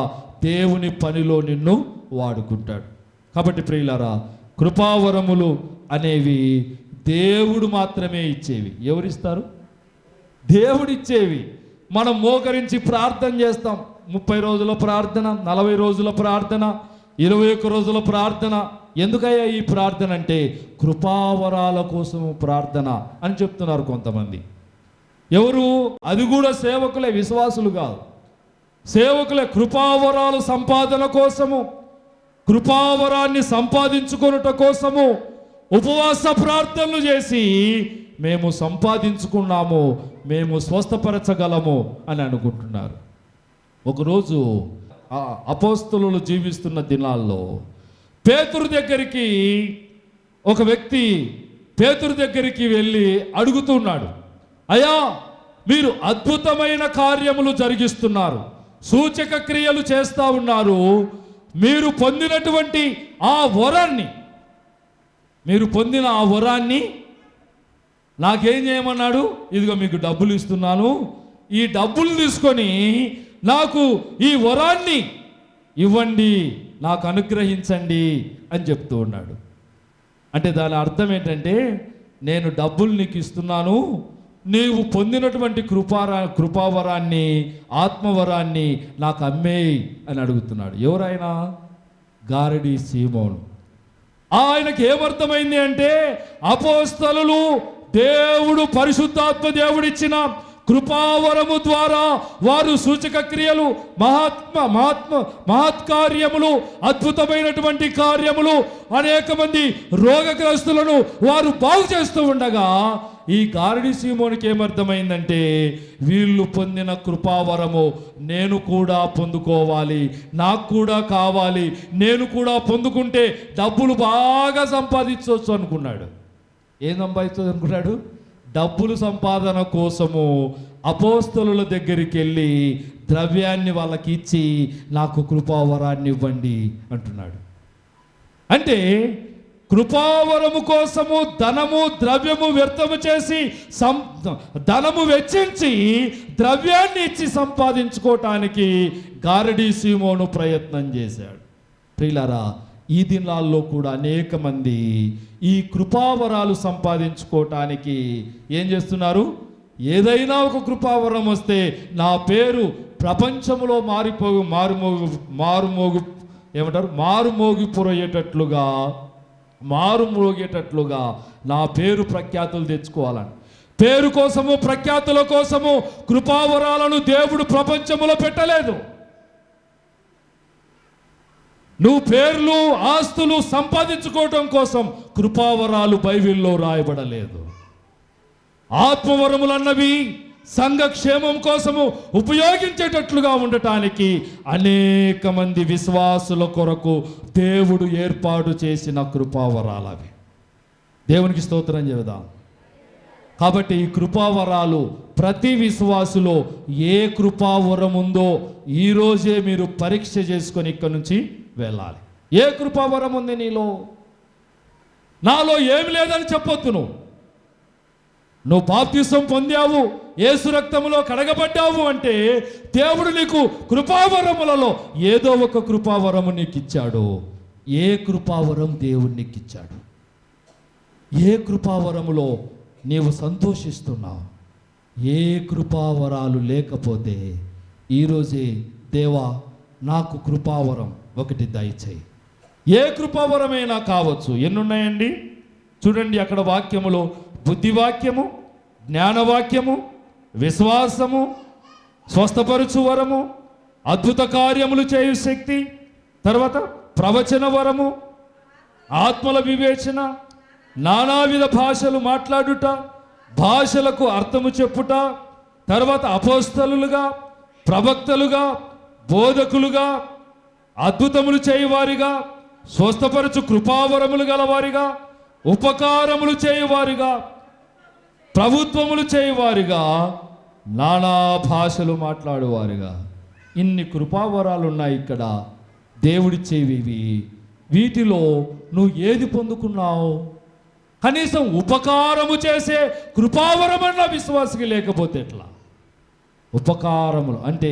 [SPEAKER 1] దేవుని పనిలో నిన్ను వాడుకుంటాడు. కాబట్టి ప్రియులారా, కృపావరములు అనేవి దేవుడు మాత్రమే ఇచ్చేవి. ఎవరిస్తారు? దేవుడిచ్చేవి. మనం మోకరించి ప్రార్థన చేస్తాం. 30 రోజుల ప్రార్థన, 40 రోజుల ప్రార్థన, 21 రోజుల ప్రార్థన. ఎందుకయ్యా ఈ ప్రార్థన అంటే కృపావరాల కోసం ప్రార్థన అని చెప్తున్నారు కొంతమంది. ఎవరు? అది కూడా సేవకులే, విశ్వాసులు కాదు. సేవకులే కృపావరాలు సంపాదన కోసము, కృపావరాన్ని సంపాదించుకొనుట కోసము ఉపవాస ప్రార్థనలు చేసి మేము సంపాదించుకున్నాము, మేము స్వస్థపరచగలము అని అనుకుంటున్నారు. ఒకరోజు అపోస్తలులు జీవిస్తున్న దినాల్లో పేతురు దగ్గరికి ఒక వ్యక్తి పేతురు దగ్గరికి వెళ్ళి అడుగుతున్నాడు, అయ్యా మీరు అద్భుతమైన కార్యములు జరిగిస్తున్నారు, సూచక క్రియలు చేస్తూ ఉన్నారు, మీరు పొందిన ఆ వరాన్ని నాకేం చేయమన్నాడు? ఇదిగో మీకు డబ్బులు ఇస్తున్నాను, ఈ డబ్బులు తీసుకొని నాకు ఈ వరాన్ని ఇవ్వండి, నాకు అనుగ్రహించండి అని చెప్తూ ఉన్నాడు. అంటే దాని అర్థం ఏంటంటే, నేను డబ్బులు నీకు ఇస్తున్నాను, నీవు పొందినటువంటి కృపావరాన్ని, ఆత్మవరాన్ని నాకు అమ్మేయి అని అడుగుతున్నాడు. ఎవరైనా? గారడి సీమోను. ఆయనకి ఏమర్థమైంది అంటే, అపోస్తలులు దేవుడు పరిశుద్ధాత్మ దేవుడిచ్చిన కృపావరము ద్వారా వారు సూచక క్రియలు, మహత్కార్యములు, అద్భుతమైనటువంటి కార్యములు, అనేక మంది రోగగ్రస్తులను వారు బాగు చేస్తూ ఉండగా, ఈ గారడి సీమోనికి ఏమర్థమైందంటే, వీళ్ళు పొందిన కృపావరము నేను కూడా పొందుకోవాలి, నాకు కూడా కావాలి, నేను కూడా పొందుకుంటే డబ్బులు బాగా సంపాదించవచ్చు అనుకున్నాడు. ఏం సంపాదించవచ్చు అనుకున్నాడు? డబ్బులు సంపాదన కోసము అపోస్తలుల దగ్గరికి వెళ్ళి ద్రవ్యాన్ని వాళ్ళకి ఇచ్చి నాకు కృపావరాన్ని ఇవ్వండి అంటున్నాడు. అంటే కృపావరము కోసము ధనము ద్రవ్యము వ్యర్థము చేసి ధనము వెచ్చించి ద్రవ్యాన్ని ఇచ్చి సంపాదించుకోవటానికి గారడి సీమోను ప్రయత్నం చేశాడు. ప్రియులారా, ఈ దినాల్లో కూడా అనేక మంది ఈ కృపావరాలు సంపాదించుకోవటానికి ఏం చేస్తున్నారు? ఏదైనా ఒక కృపావరం వస్తే నా పేరు ప్రపంచంలో మారుమోగేటట్లుగా నా పేరు ప్రఖ్యాతులు తెచ్చుకోవాలని, పేరు కోసము ప్రఖ్యాతుల కోసము కృపావరాలను దేవుడు ప్రపంచంలో పెట్టలేదు. నువ్వు పేర్లు ఆస్తులు సంపాదించుకోవటం కోసం కృపావరాలు బైబిల్లో రాయబడలేదు. ఆత్మవరములు అన్నవి సంఘక్షేమం కోసము ఉపయోగించేటట్లుగా ఉండటానికి అనేక మంది విశ్వాసుల కొరకు దేవుడు ఏర్పాటు చేసిన కృపావరాలు అవి. దేవునికి స్తోత్రం చెబుదాం. కాబట్టి ఈ కృపావరాలు ప్రతి విశ్వాసులో ఏ కృపావరం ఉందో ఈరోజే మీరు పరీక్ష చేసుకొని ఇక్కడి నుంచి వెళ్ళాలి. ఏ కృపావరం ఉంది నీలో? నాలో ఏమి లేదని చెప్పొద్దు. నువ్వు బాప్తిసం పొందావు, యేసు రక్తములో కడగబడ్డావు అంటే దేవుడు నీకు కృపావరములలో ఏదో ఒక కృపావరము నీకు ఇచ్చాడు. ఏ కృపావరం దేవుడు నీకు ఇచ్చాడు? ఏ కృపావరములో నీవు సంతోషిస్తున్నావు? ఏ కృపావరాలు లేకపోతే ఈరోజే దేవా నాకు కృపావరం ఒకటి దయచేయి. ఏ కృపావరమైనా కావచ్చు. ఎన్నున్నాయండి చూడండి. అక్కడ వాక్యములో బుద్ధివాక్యము, జ్ఞానవాక్యము, విశ్వాసము, స్వస్థపరచు వరము, అద్భుత కార్యములు చేయు శక్తి, తర్వాత ప్రవచన వరము, ఆత్మల వివేచన, నానావిధ భాషలు మాట్లాడుట, భాషలకు అర్థము చెప్పుట, తర్వాత అపోస్తలులుగా, ప్రవక్తలుగా, బోధకులుగా, అద్భుతములు చేయువారిగా, స్వస్థపరచు కృపావరములు గలవారిగా, ఉపకారములు చేయువారిగా, ప్రభుత్వములు చేయువారిగా, నానా భాషలు మాట్లాడువారిగా. ఇన్ని కృపావరాలు ఉన్నాయి ఇక్కడ దేవుడిచ్చేవి. వీటిలో నువ్వు ఏది పొందుకున్నావు? కనీసం ఉపకారము చేసే కృపావరమన్న విశ్వాసికి లేకపోతే ఎట్లా? ఉపకారములు అంటే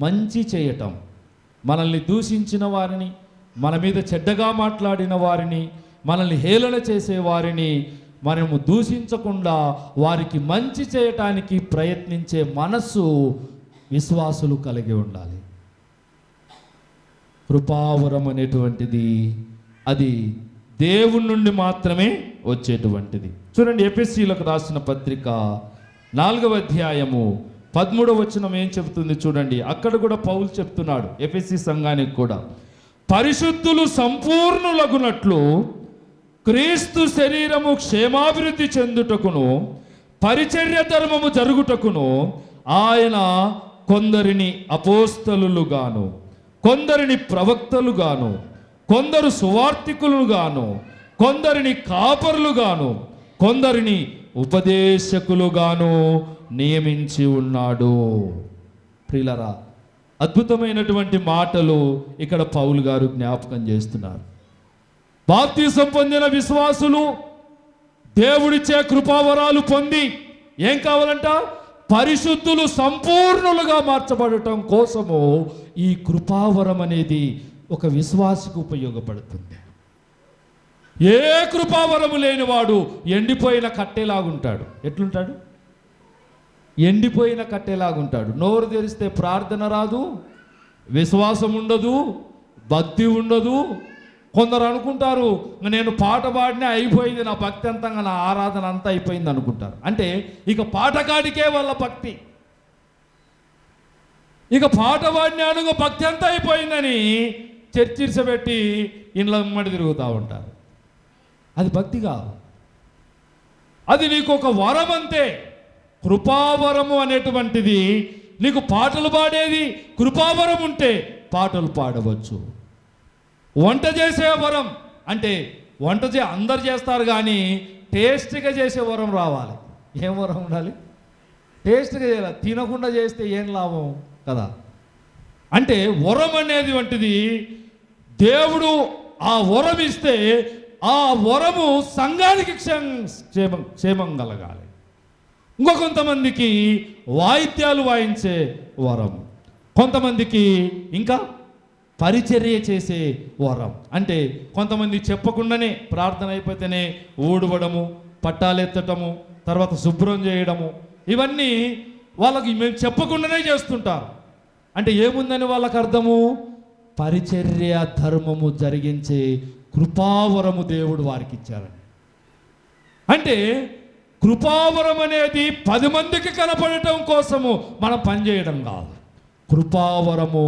[SPEAKER 1] మంచి చేయటం, మనల్ని దూషించిన వారిని, మన మీద చెడ్డగా మాట్లాడిన వారిని, మనల్ని హేళన చేసే వారిని మనము దూషించకుండా వారికి మంచి చేయటానికి ప్రయత్నించే మనస్సు విశ్వాసులు కలిగి ఉండాలి. కృపావరం అనేటువంటిది అది దేవుని నుండి మాత్రమే వచ్చేటువంటిది. చూడండి, ఎఫెసీయులకు రాసిన పత్రిక 4వ అధ్యాయము 13వ వచనం ఏం చెబుతుంది చూడండి. అక్కడ కూడా పౌలు చెప్తున్నాడు ఎఫెసీ సంఘానికి కూడా, పరిశుద్ధులు సంపూర్ణులగునట్లు క్రీస్తు శరీరము క్షేమాభివృద్ధి చెందుటకును పరిచర్య ధర్మము జరుగుటకును ఆయన కొందరిని అపోస్తలులుగాను, కొందరిని ప్రవక్తలుగాను, కొందరు సువార్తికులుగాను, కొందరిని కాపరులుగాను కొందరిని ఉపదేశకులుగాను నియమించి ఉన్నాడు. ప్రియులారా, అద్భుతమైనటువంటి మాటలు ఇక్కడ పౌలు గారు జ్ఞాపకం చేస్తున్నారు. బాప్తిసం పొందిన విశ్వాసులు దేవుడిచ్చే కృపావరాలు పొంది ఏం కావాలంట? పరిశుద్ధులు, సంపూర్ణులుగా మార్చబడటం కోసము ఈ కృపావరం అనేది ఒక విశ్వాసికి ఉపయోగపడుతుంది. ఏ కృపావరము లేనివాడు ఎండిపోయిన కట్టెలాగుంటాడు. ఎట్లుంటాడు? ఎండిపోయిన కట్టెలాగుంటాడు. నోరు తెరిస్తే ప్రార్థన రాదు, విశ్వాసం ఉండదు, భక్తి ఉండదు. కొందరు అనుకుంటారు, నేను పాట పాడినే అయిపోయింది, నా భక్తి అంతా, నా ఆరాధన అంతా అయిపోయింది అనుకుంటారు. అంటే ఇక పాటకాడికే వాళ్ళ భక్తి, ఇక పాట పాడినాడుగా భక్తి అంతా అయిపోయిందని చర్చిర్చబెట్టి ఇండ్ల మడి తిరుగుతూ ఉంటారు. అది భక్తి కాదు, అది నీకు ఒక వరం అంతే. కృపావరము అనేటువంటిది నీకు పాటలు పాడేది కృపావరం ఉంటే పాటలు పాడవచ్చు. వంట చేసే వరం అంటే అందరు చేస్తారు, కానీ టేస్ట్గా చేసే వరం రావాలి. ఏం వరం ఉండాలి? టేస్ట్గా చేయాలి. తినకుండా చేస్తే ఏం లాభం కదా. అంటే వరం అనేది వంటిది దేవుడు ఆ వరం ఇస్తే ఆ వరము సంఘానికి క్షేమం కలగాలి. కొంతమందికి వాయిద్యాలు వాయించే వరం, కొంతమందికి ఇంకా పరిచర్య చేసే వరం. అంటే కొంతమంది చెప్పకుండానే ప్రార్థన అయిపోతేనే ఊడవడము, పట్టాలెత్తటము, తర్వాత శుభ్రం చేయడము, ఇవన్నీ వాళ్ళకి మేము చెప్పకుండానే చేస్తుంటారు. అంటే ఏముందని వాళ్ళకి అర్థము? పరిచర్య ధర్మము జరిగించే కృపావరము దేవుడు వారికి ఇచ్చారని. అంటే కృపావరం అనేది 10 మందికి కనపడటం కోసము మనం పనిచేయడం కాదు. కృపావరము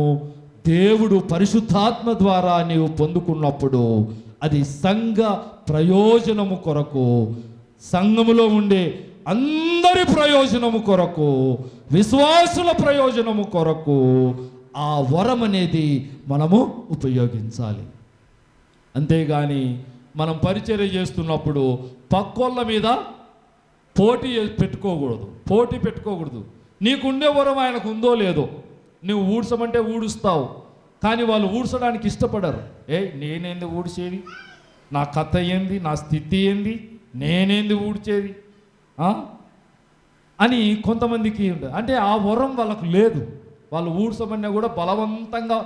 [SPEAKER 1] దేవుడు పరిశుద్ధాత్మ ద్వారా నీవు పొందుకున్నప్పుడు అది సంఘ ప్రయోజనము కొరకు, సంఘములో ఉండే అందరి ప్రయోజనము కొరకు, విశ్వాసుల ప్రయోజనము కొరకు ఆ వరం అనేది మనము ఉపయోగించాలి. అంతేగాని మనం పరిచర్య చేస్తున్నప్పుడు పక్కోళ్ళ మీద పోటీ పెట్టుకోకూడదు. నీకుండే వరం ఆయనకు ఉందో లేదో, నువ్వు ఊడ్చమంటే ఊడుస్తావు, కానీ వాళ్ళు ఊడ్చడానికి ఇష్టపడరు. నేనేంది ఊడ్చేది, నా కథ ఏంది, నా స్థితి ఏంది, నేనేంది ఊడ్చేది అని కొంతమందికి ఉంటుంది. అంటే ఆ వరం వాళ్ళకు లేదు. వాళ్ళు ఊడ్చమన్నా కూడా బలవంతంగా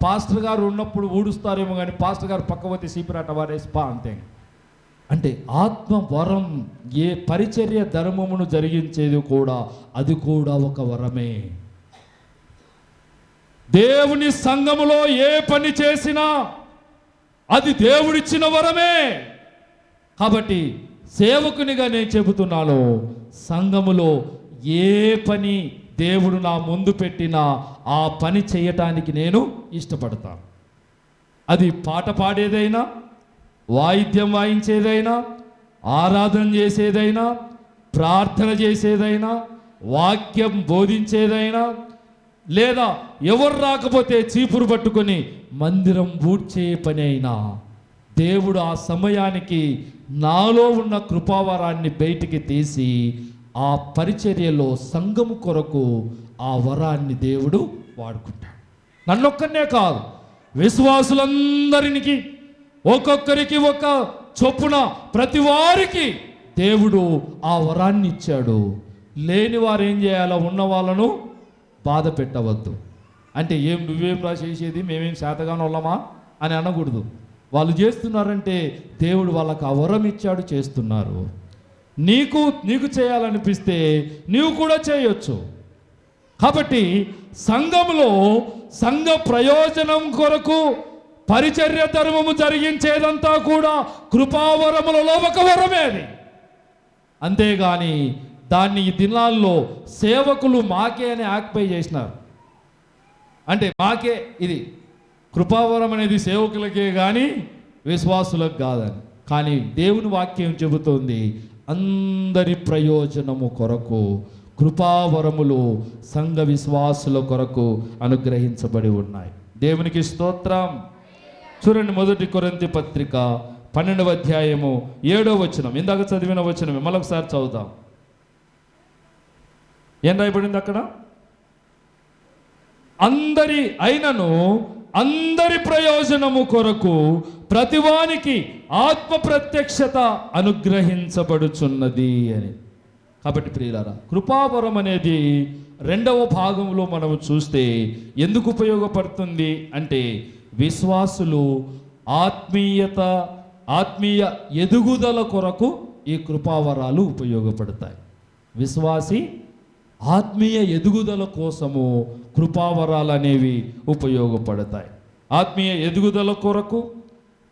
[SPEAKER 1] పాస్టర్ గారు ఉన్నప్పుడు ఊడుస్తారేమో, కానీ పాస్టర్ గారు పక్కవతి సీపిరాట వారేసి అంతే. అంటే ఆత్మ వరం, ఏ పరిచర్య ధర్మమును జరిగించేది కూడా అది కూడా ఒక వరమే. దేవుని సంఘములో ఏ పని చేసినా అది దేవుడిచ్చిన వరమే. కాబట్టి సేవకునిగా నేను చెబుతున్నాను, సంఘములో ఏ పని దేవుడు నా ముందు పెట్టినా ఆ పని చేయటానికి నేను ఇష్టపడతాను. అది పాట పాడేదైనా, వాయిద్యం వాయించేదైనా, ఆరాధన చేసేదైనా, ప్రార్థన చేసేదైనా, వాక్యం బోధించేదైనా, లేదా ఎవరు రాకపోతే చీపురు పట్టుకొని మందిరం ఊడ్చే పని అయినా, దేవుడు ఆ సమయానికి నాలో ఉన్న కృపావరాన్ని బయటికి తీసి ఆ పరిచర్యలో సంఘము కొరకు ఆ వరాన్ని దేవుడు వాడుకుంటాడు. నన్నొక్కనే కాదు, విశ్వాసులందరికీ ఒక్కొక్కరికి ఒక చొప్పున ప్రతి వారికి దేవుడు ఆ వరాన్ని ఇచ్చాడు. లేని వారు ఏం చేయాలో, ఉన్న వాళ్ళను బాధ పెట్టవద్దు. అంటే నువ్వేం చేసేది, మేమేం శాతగానే వాళ్ళమా అని అనకూడదు. వాళ్ళు చేస్తున్నారంటే దేవుడు వాళ్ళకు ఆ వరం ఇచ్చాడు, చేస్తున్నారు. నీకు చేయాలనిపిస్తే నీవు కూడా చేయొచ్చు. కాబట్టి సంఘములో సంఘ ప్రయోజనం కొరకు పరిచర్య ధర్మము జరిగించేదంతా కూడా కృపావరములలో ఒక వరమే అది. అంతేగాని దాన్ని ఈ దినాల్లో సేవకులు మాకే అని ఆక్యుపై చేసినారు. అంటే మాకే ఇది కృపావరం అనేది సేవకులకే కానీ విశ్వాసులకు కాదని. కానీ దేవుని వాక్యం చెబుతోంది, అందరి ప్రయోజనము కొరకు కృపావరములు సంఘ విశ్వాసుల కొరకు అనుగ్రహించబడి ఉన్నాయి. దేవునికి స్తోత్రం. చూడండి, 1 కొరింథీ పత్రిక 12వ అధ్యాయము 7వ వచనం, ఇందాక చదివిన వచనం మరొకసారి చదువుతాం. ఏం రాయబడింది అక్కడ? అందరి ప్రయోజనము కొరకు ప్రతివానికి ఆత్మ ప్రత్యక్షత అనుగ్రహించబడుచున్నది అని. కాబట్టి ప్రియులారా, కృపావరం అనేది 2వ భాగంలో మనం చూస్తే ఎందుకు ఉపయోగపడుతుంది అంటే, విశ్వాసులు ఆత్మీయ ఎదుగుదల కొరకు ఈ కృపావరాలు ఉపయోగపడతాయి. విశ్వాసి ఆత్మీయ ఎదుగుదల కోసము కృపావరాలు అనేవి ఉపయోగపడతాయి. ఆత్మీయ ఎదుగుదల కొరకు,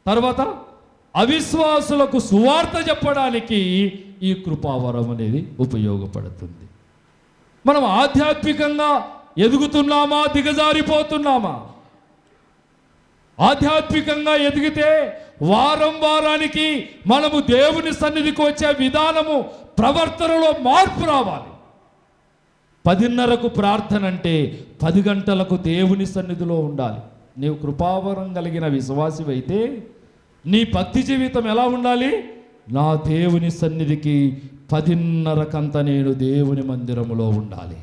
[SPEAKER 1] తర్వాత అవిశ్వాసులకు సువార్త చెప్పడానికి ఈ కృపావరం అనేది ఉపయోగపడుతుంది. మనం ఆధ్యాత్మికంగా ఎదుగుతున్నామా, దిగజారిపోతున్నామా? ఆధ్యాత్మికంగా ఎదిగితే వారానికి మనము దేవుని సన్నిధికి వచ్చే విధానము, ప్రవర్తనలో మార్పు రావాలి. 10:30కు ప్రార్థన అంటే 10 గంటలకు దేవుని సన్నిధిలో ఉండాలి. నీవు కృపావరం కలిగిన విశ్వాసివైతే నీ భక్తి జీవితం ఎలా ఉండాలి? నా దేవుని సన్నిధికి 10:30కంతా నేను దేవుని మందిరములో ఉండాలి.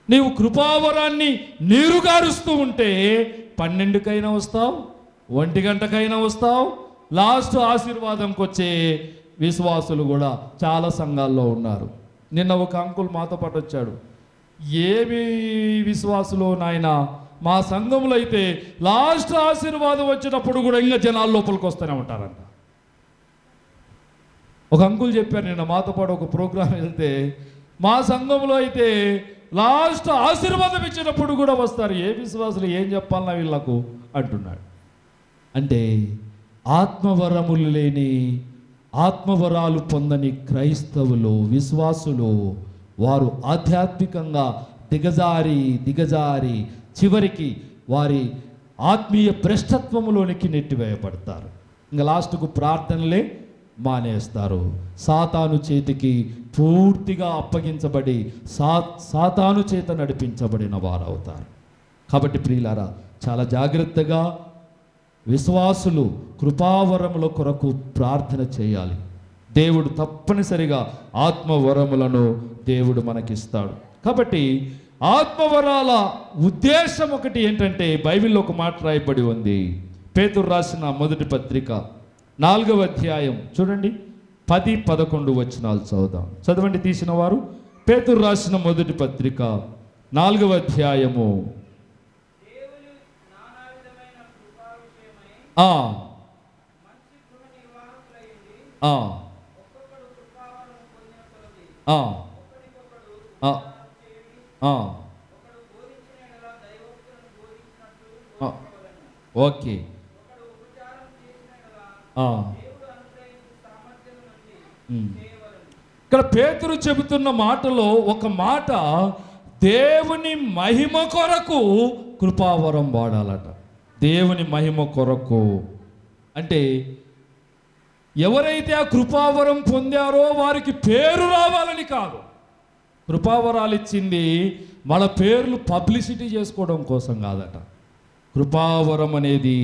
[SPEAKER 1] నీవు కృపావరాన్ని నీరుగారుస్తూ ఉంటే 12కైనా వస్తావు, 1 గంటకైనా వస్తావు. లాస్ట్ ఆశీర్వాదంకి వచ్చే విశ్వాసులు కూడా చాలా సంఘాల్లో ఉన్నారు. నిన్న ఒక అంకుల్ మాతో పాటు వచ్చాడు. ఏమి విశ్వాసులు నాయన, మా సంఘంలో అయితే లాస్ట్ ఆశీర్వాదం వచ్చినప్పుడు కూడా ఇంకా జనాల లోపలికి వస్తూనే ఉంటారంట. ఒక అంకుల్ చెప్పారు నిన్న మాతో పాటు ఒక ప్రోగ్రాం వెళ్తే, మా సంఘంలో అయితే లాస్ట్ ఆశీర్వాదం ఇచ్చినప్పుడు కూడా వస్తారు. ఏ విశ్వాసులు ఏం చెప్పాలన్నా వీళ్ళకు అంటున్నాడు. అంటే ఆత్మవరములు లేని, ఆత్మవరాలు పొందని క్రైస్తవులు, విశ్వాసులు, వారు ఆధ్యాత్మికంగా దిగజారి చివరికి వారి ఆత్మీయ భ్రష్టత్వములోనికి నెట్టివేయబడతారు. ఇంకా లాస్ట్కు ప్రార్థనలే మానేస్తారు. సాతాను చేతికి పూర్తిగా అప్పగించబడి సాతాను చేత నడిపించబడిన వారు అవుతారు. కాబట్టి ప్రియులారా, చాలా జాగ్రత్తగా విశ్వాసులు కృపావరముల కొరకు ప్రార్థన చేయాలి. దేవుడు తప్పనిసరిగా ఆత్మవరములను దేవుడు మనకిస్తాడు. కాబట్టి ఆత్మవరాల ఉద్దేశం ఒకటి ఏంటంటే, బైబిల్లో ఒక మాట రాయబడి ఉంది. పేతురు రాసిన మొదటి పత్రిక 4వ అధ్యాయం చూడండి, 10-11 వచనాలు చదువుదాం. చదవండి తీసిన వారు. పేతురు రాసిన మొదటి పత్రిక 4వ అధ్యాయము ఓకే. ఇక్కడ పేతురు చెబుతున్న మాటలో ఒక మాట, దేవుని మహిమ కొరకు కృపావరం వాడాలట. దేవుని మహిమ కొరకు అంటే ఎవరైతే ఆ కృపావరం పొందారో వారికి పేరు రావాలని కాదు. కృపావరాలు ఇచ్చింది మన పేర్లు పబ్లిసిటీ చేసుకోవడం కోసం కాదట. కృపావరం అనేది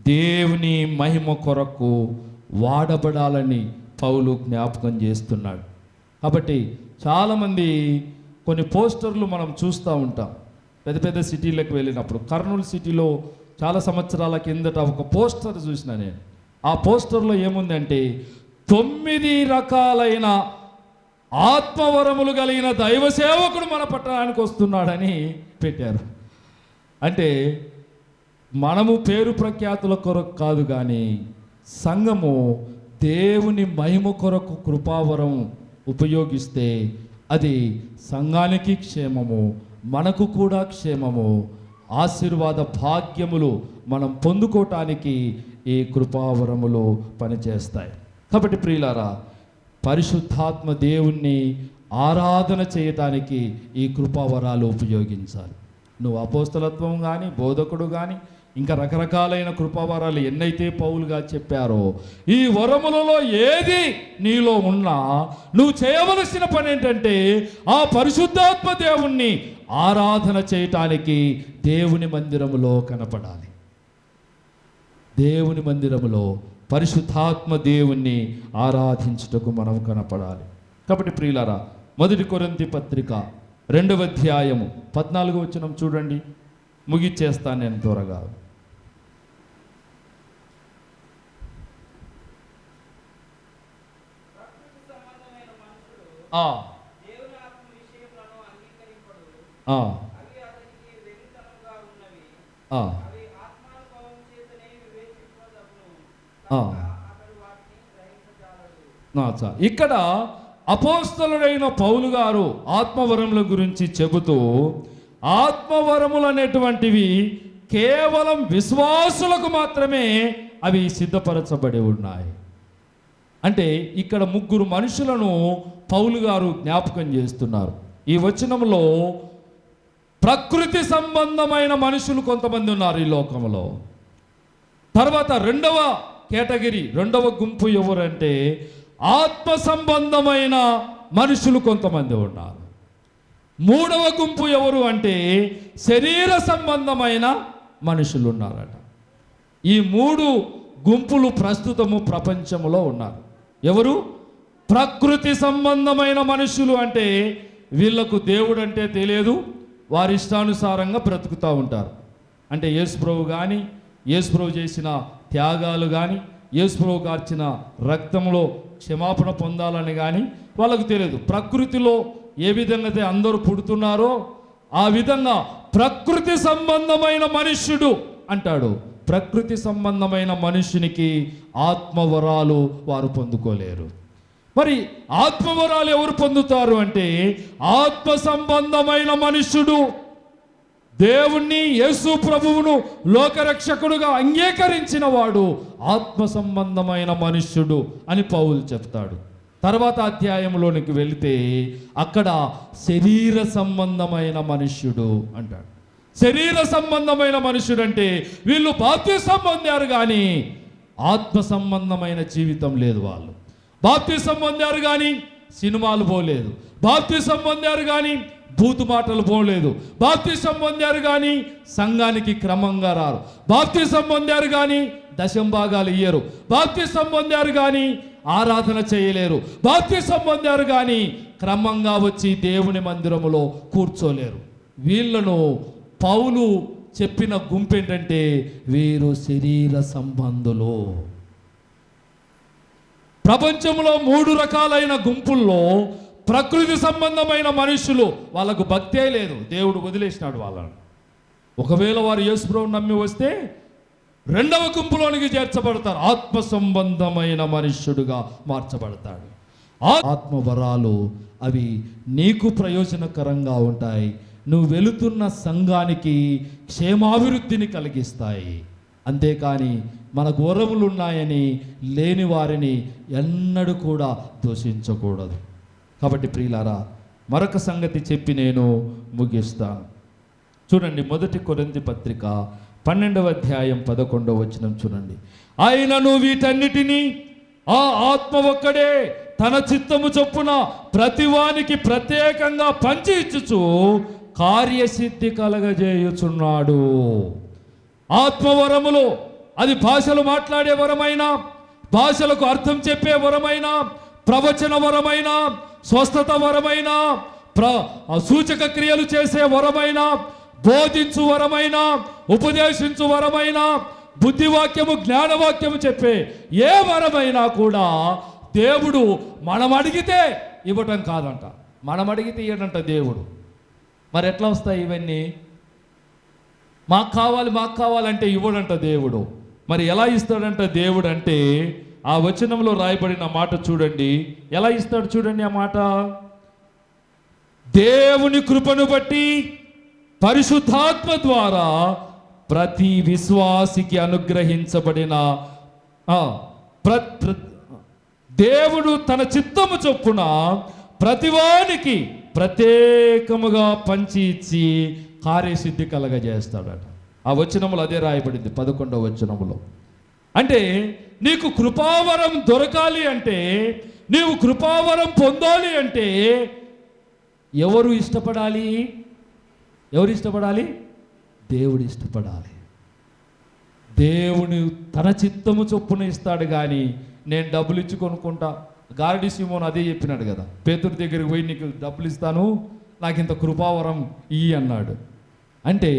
[SPEAKER 1] దేవుని మహిమ కొరకు వాడబడాలని పౌలు జ్ఞాపకం చేస్తున్నాడు. కాబట్టి చాలామంది కొన్ని పోస్టర్లు మనం చూస్తూ ఉంటాం. పెద్ద పెద్ద సిటీలకు వెళ్ళినప్పుడు, కర్నూలు సిటీలో చాలా సంవత్సరాల కిందట ఒక పోస్టర్ చూసిన నేను. ఆ పోస్టర్లో ఏముందంటే, 9 రకాలైన ఆత్మవరములు కలిగిన దైవ సేవకుడు మన పట్టణానికి వస్తున్నాడని పెట్టారు. అంటే మనము పేరు ప్రఖ్యాతుల కొరకు కాదు, కానీ సంఘము దేవుని మహిమ కొరకు కృపావరం ఉపయోగిస్తే అది సంఘానికి క్షేమము, మనకు కూడా క్షేమము, ఆశీర్వాద భాగ్యములు మనం పొందుకోవటానికి ఈ కృపావరములు పనిచేస్తాయి. కాబట్టి ప్రియులారా, పరిశుద్ధాత్మ దేవుణ్ణి ఆరాధన చేయటానికి ఈ కృపావరాలు ఉపయోగించాలి. నువ్వు అపోస్తలత్వం కానీ, బోధకుడు కానీ, ఇంకా రకరకాలైన కృపావరాలు ఎన్నైతే పౌలుగా చెప్పారో, ఈ వరములలో ఏది నీలో ఉన్నా నువ్వు చేయవలసిన పని ఏంటంటే, ఆ పరిశుద్ధాత్మ దేవుణ్ణి ఆరాధన చేయటానికి దేవుని మందిరములో కనపడాలి. దేవుని మందిరములో పరిశుద్ధాత్మ దేవుణ్ణి ఆరాధించుటకు మనం కనపడాలి. కాబట్టి ప్రియులారా, 1 కొరింథీ పత్రిక 2వ అధ్యాయము 14వ వచనం చూడండి. ముగిచ్చేస్తాను నేను త్వరగా. ఇక్కడ అపోస్తలుడైన పౌలు గారు ఆత్మవరముల గురించి చెబుతూ, ఆత్మవరములు అనేటువంటివి కేవలం విశ్వాసులకు మాత్రమే అవి సిద్ధపరచబడి ఉన్నాయి. అంటే ఇక్కడ 3 మనుషులను పౌలు గారు జ్ఞాపకం చేస్తున్నారు. ఈ వచనంలో ప్రకృతి సంబంధమైన మనుషులు కొంతమంది ఉన్నారు ఈ లోకంలో. తర్వాత 2వ కేటగిరీ, 2వ గుంపు ఎవరంటే ఆత్మ సంబంధమైన మనుషులు కొంతమంది ఉన్నారు. 3వ గుంపు ఎవరు అంటే శరీర సంబంధమైన మనుషులు ఉన్నారట. ఈ 3 గుంపులు ప్రస్తుతము ప్రపంచంలో ఉన్నారు. ఎవరు? ప్రకృతి సంబంధమైన మనుషులు. అంటే వీళ్లకు దేవుడు అంటే తెలియదు, వారి ఇష్టానుసారంగా బ్రతుకుతూ ఉంటారు. అంటే యేసుప్రభు కానీ, యేసుప్రభు చేసిన త్యాగాలు కానీ, యేసుప్రభు కార్చిన రక్తంలో క్షమాపణ పొందాలని కానీ వాళ్ళకు తెలియదు. ప్రకృతిలో ఏ విధంగా అయితే అందరూ పుడుతున్నారో ఆ విధంగా ప్రకృతి సంబంధమైన మనుష్యుడు అంటాడు. ప్రకృతి సంబంధమైన మనుషునికి ఆత్మవరాలు వారు పొందుకోలేరు. మరి ఆత్మవరాలు ఎవరు పొందుతారు అంటే ఆత్మ సంబంధమైన మనుష్యుడు దేవుణ్ణి, యేసు ప్రభువును లోకరక్షకుడుగా అంగీకరించిన వాడు ఆత్మ సంబంధమైన మనుష్యుడు అని పౌలు చెప్తాడు. తర్వాత అధ్యాయంలోనికి వెళితే అక్కడ శరీర సంబంధమైన మనుష్యుడు అంటాడు. శరీర సంబంధమైన మనుష్యుడు అంటే వీళ్ళు బాప్తిసం పొందారు కానీ ఆత్మ సంబంధమైన జీవితం లేదు. వాళ్ళు బాప్తిసం పొందారు కానీ సినిమాలు పోలేదు, బాప్తిసం పొందారు కానీ బూతు మాటలు పోలేదు, బాప్తిసం పొందారు కానీ సంఘానికి క్రమంగా రారు, బాప్తిసం పొందారు కానీ దశంభాగాలు ఇయ్యరు, బాప్తిసం పొందారు కానీ ఆరాధన చేయలేరు, బాప్తిసం పొందారు కానీ క్రమంగా వచ్చి దేవుని మందిరములో కూర్చోలేరు. వీళ్ళను పౌలు చెప్పిన గుంపు ఏంటంటే వీరు శరీర సంబంధులు. ప్రపంచంలో 3 రకాలైన గుంపుల్లో ప్రకృతి సంబంధమైన మనుషులు, వాళ్ళకు భక్తే లేదు, దేవుడు వదిలేసినాడు వాళ్ళను. ఒకవేళ వారు యేసుప్రభువును నమ్మి వస్తే 2వ గుంపులోనికి చేర్చబడతారు. ఆత్మ సంబంధమైన మనుష్యుడుగా మార్చబడతాడు. ఆత్మవరాలు అవి నీకు ప్రయోజనకరంగా ఉంటాయి, నువ్వు వెళుతున్న సంఘానికి క్షేమాభివృద్ధిని కలిగిస్తాయి. అంతేకాని మనకు వరములు ఉన్నాయని లేని వారిని ఎన్నడూ కూడా దూషించకూడదు. కాబట్టి ప్రియులారా, మరొక సంగతి చెప్పి నేను ముగిస్తాను. చూడండి, 1 కొరింథీ పత్రిక 12వ అధ్యాయం 11వ వచనం చూడండి. ఆయనను వీటన్నిటినీ ఆ ఆత్మ ఒక్కడే తన చిత్తము చొప్పున ప్రతివానికి ప్రత్యేకంగా పంచి ఇచ్చుచు కార్యసిద్ధి కలగజేయుచున్నాడు. ఆత్మవరములు అది భాషలు మాట్లాడే వరమైనా, భాషలకు అర్థం చెప్పే వరమైనా, ప్రవచన వరమైనా, స్వస్థత వరమైనా, సూచక క్రియలు చేసే వరమైనా, బోధించు వరమైనా, ఉపదేశించు వరమైనా, బుద్ధివాక్యము జ్ఞానవాక్యము చెప్పే ఏ వరమైనా కూడా దేవుడు మనం అడిగితే ఇవ్వటం కాదంట, మనం అడిగితే ఇవ్వడంట దేవుడు. మరి ఎట్లా వస్తాయి ఇవన్నీ? మాకు కావాలంటే ఇవ్వడంట దేవుడు. మరి ఎలా ఇస్తాడంట దేవుడు అంటే ఆ వచనంలో రాయబడిన మాట చూడండి, ఎలా ఇస్తాడు చూడండి ఆ మాట. దేవుని కృపను బట్టి పరిశుద్ధాత్మ ద్వారా ప్రతి విశ్వాసికి అనుగ్రహించబడిన దేవుడు తన చిత్తము చొప్పున ప్రతివానికి ప్రత్యేకముగా పంచి ఇచ్చి కార్యసిద్ధి కలగజేస్తాడట. ఆ వచనములు అదే రాయబడింది 11వ వచనములో. అంటే నీకు కృపావరం దొరకాలి అంటే, నీవు కృపావరం పొందాలి అంటే ఎవరు ఇష్టపడాలి? దేవుడు ఇష్టపడాలి. దేవుని తన చిత్తము చొప్పున ఇస్తాడు, కానీ నేను డబ్బులు ఇచ్చి కొనుక్కుంటా. గారడి సీమోను అదే చెప్పినాడు కదా, పేతురు దగ్గరికి పోయి నీకు డబ్బులు ఇస్తాను, నాకు ఇంత కృపావరం ఇయ్యి అన్నాడు. అంటే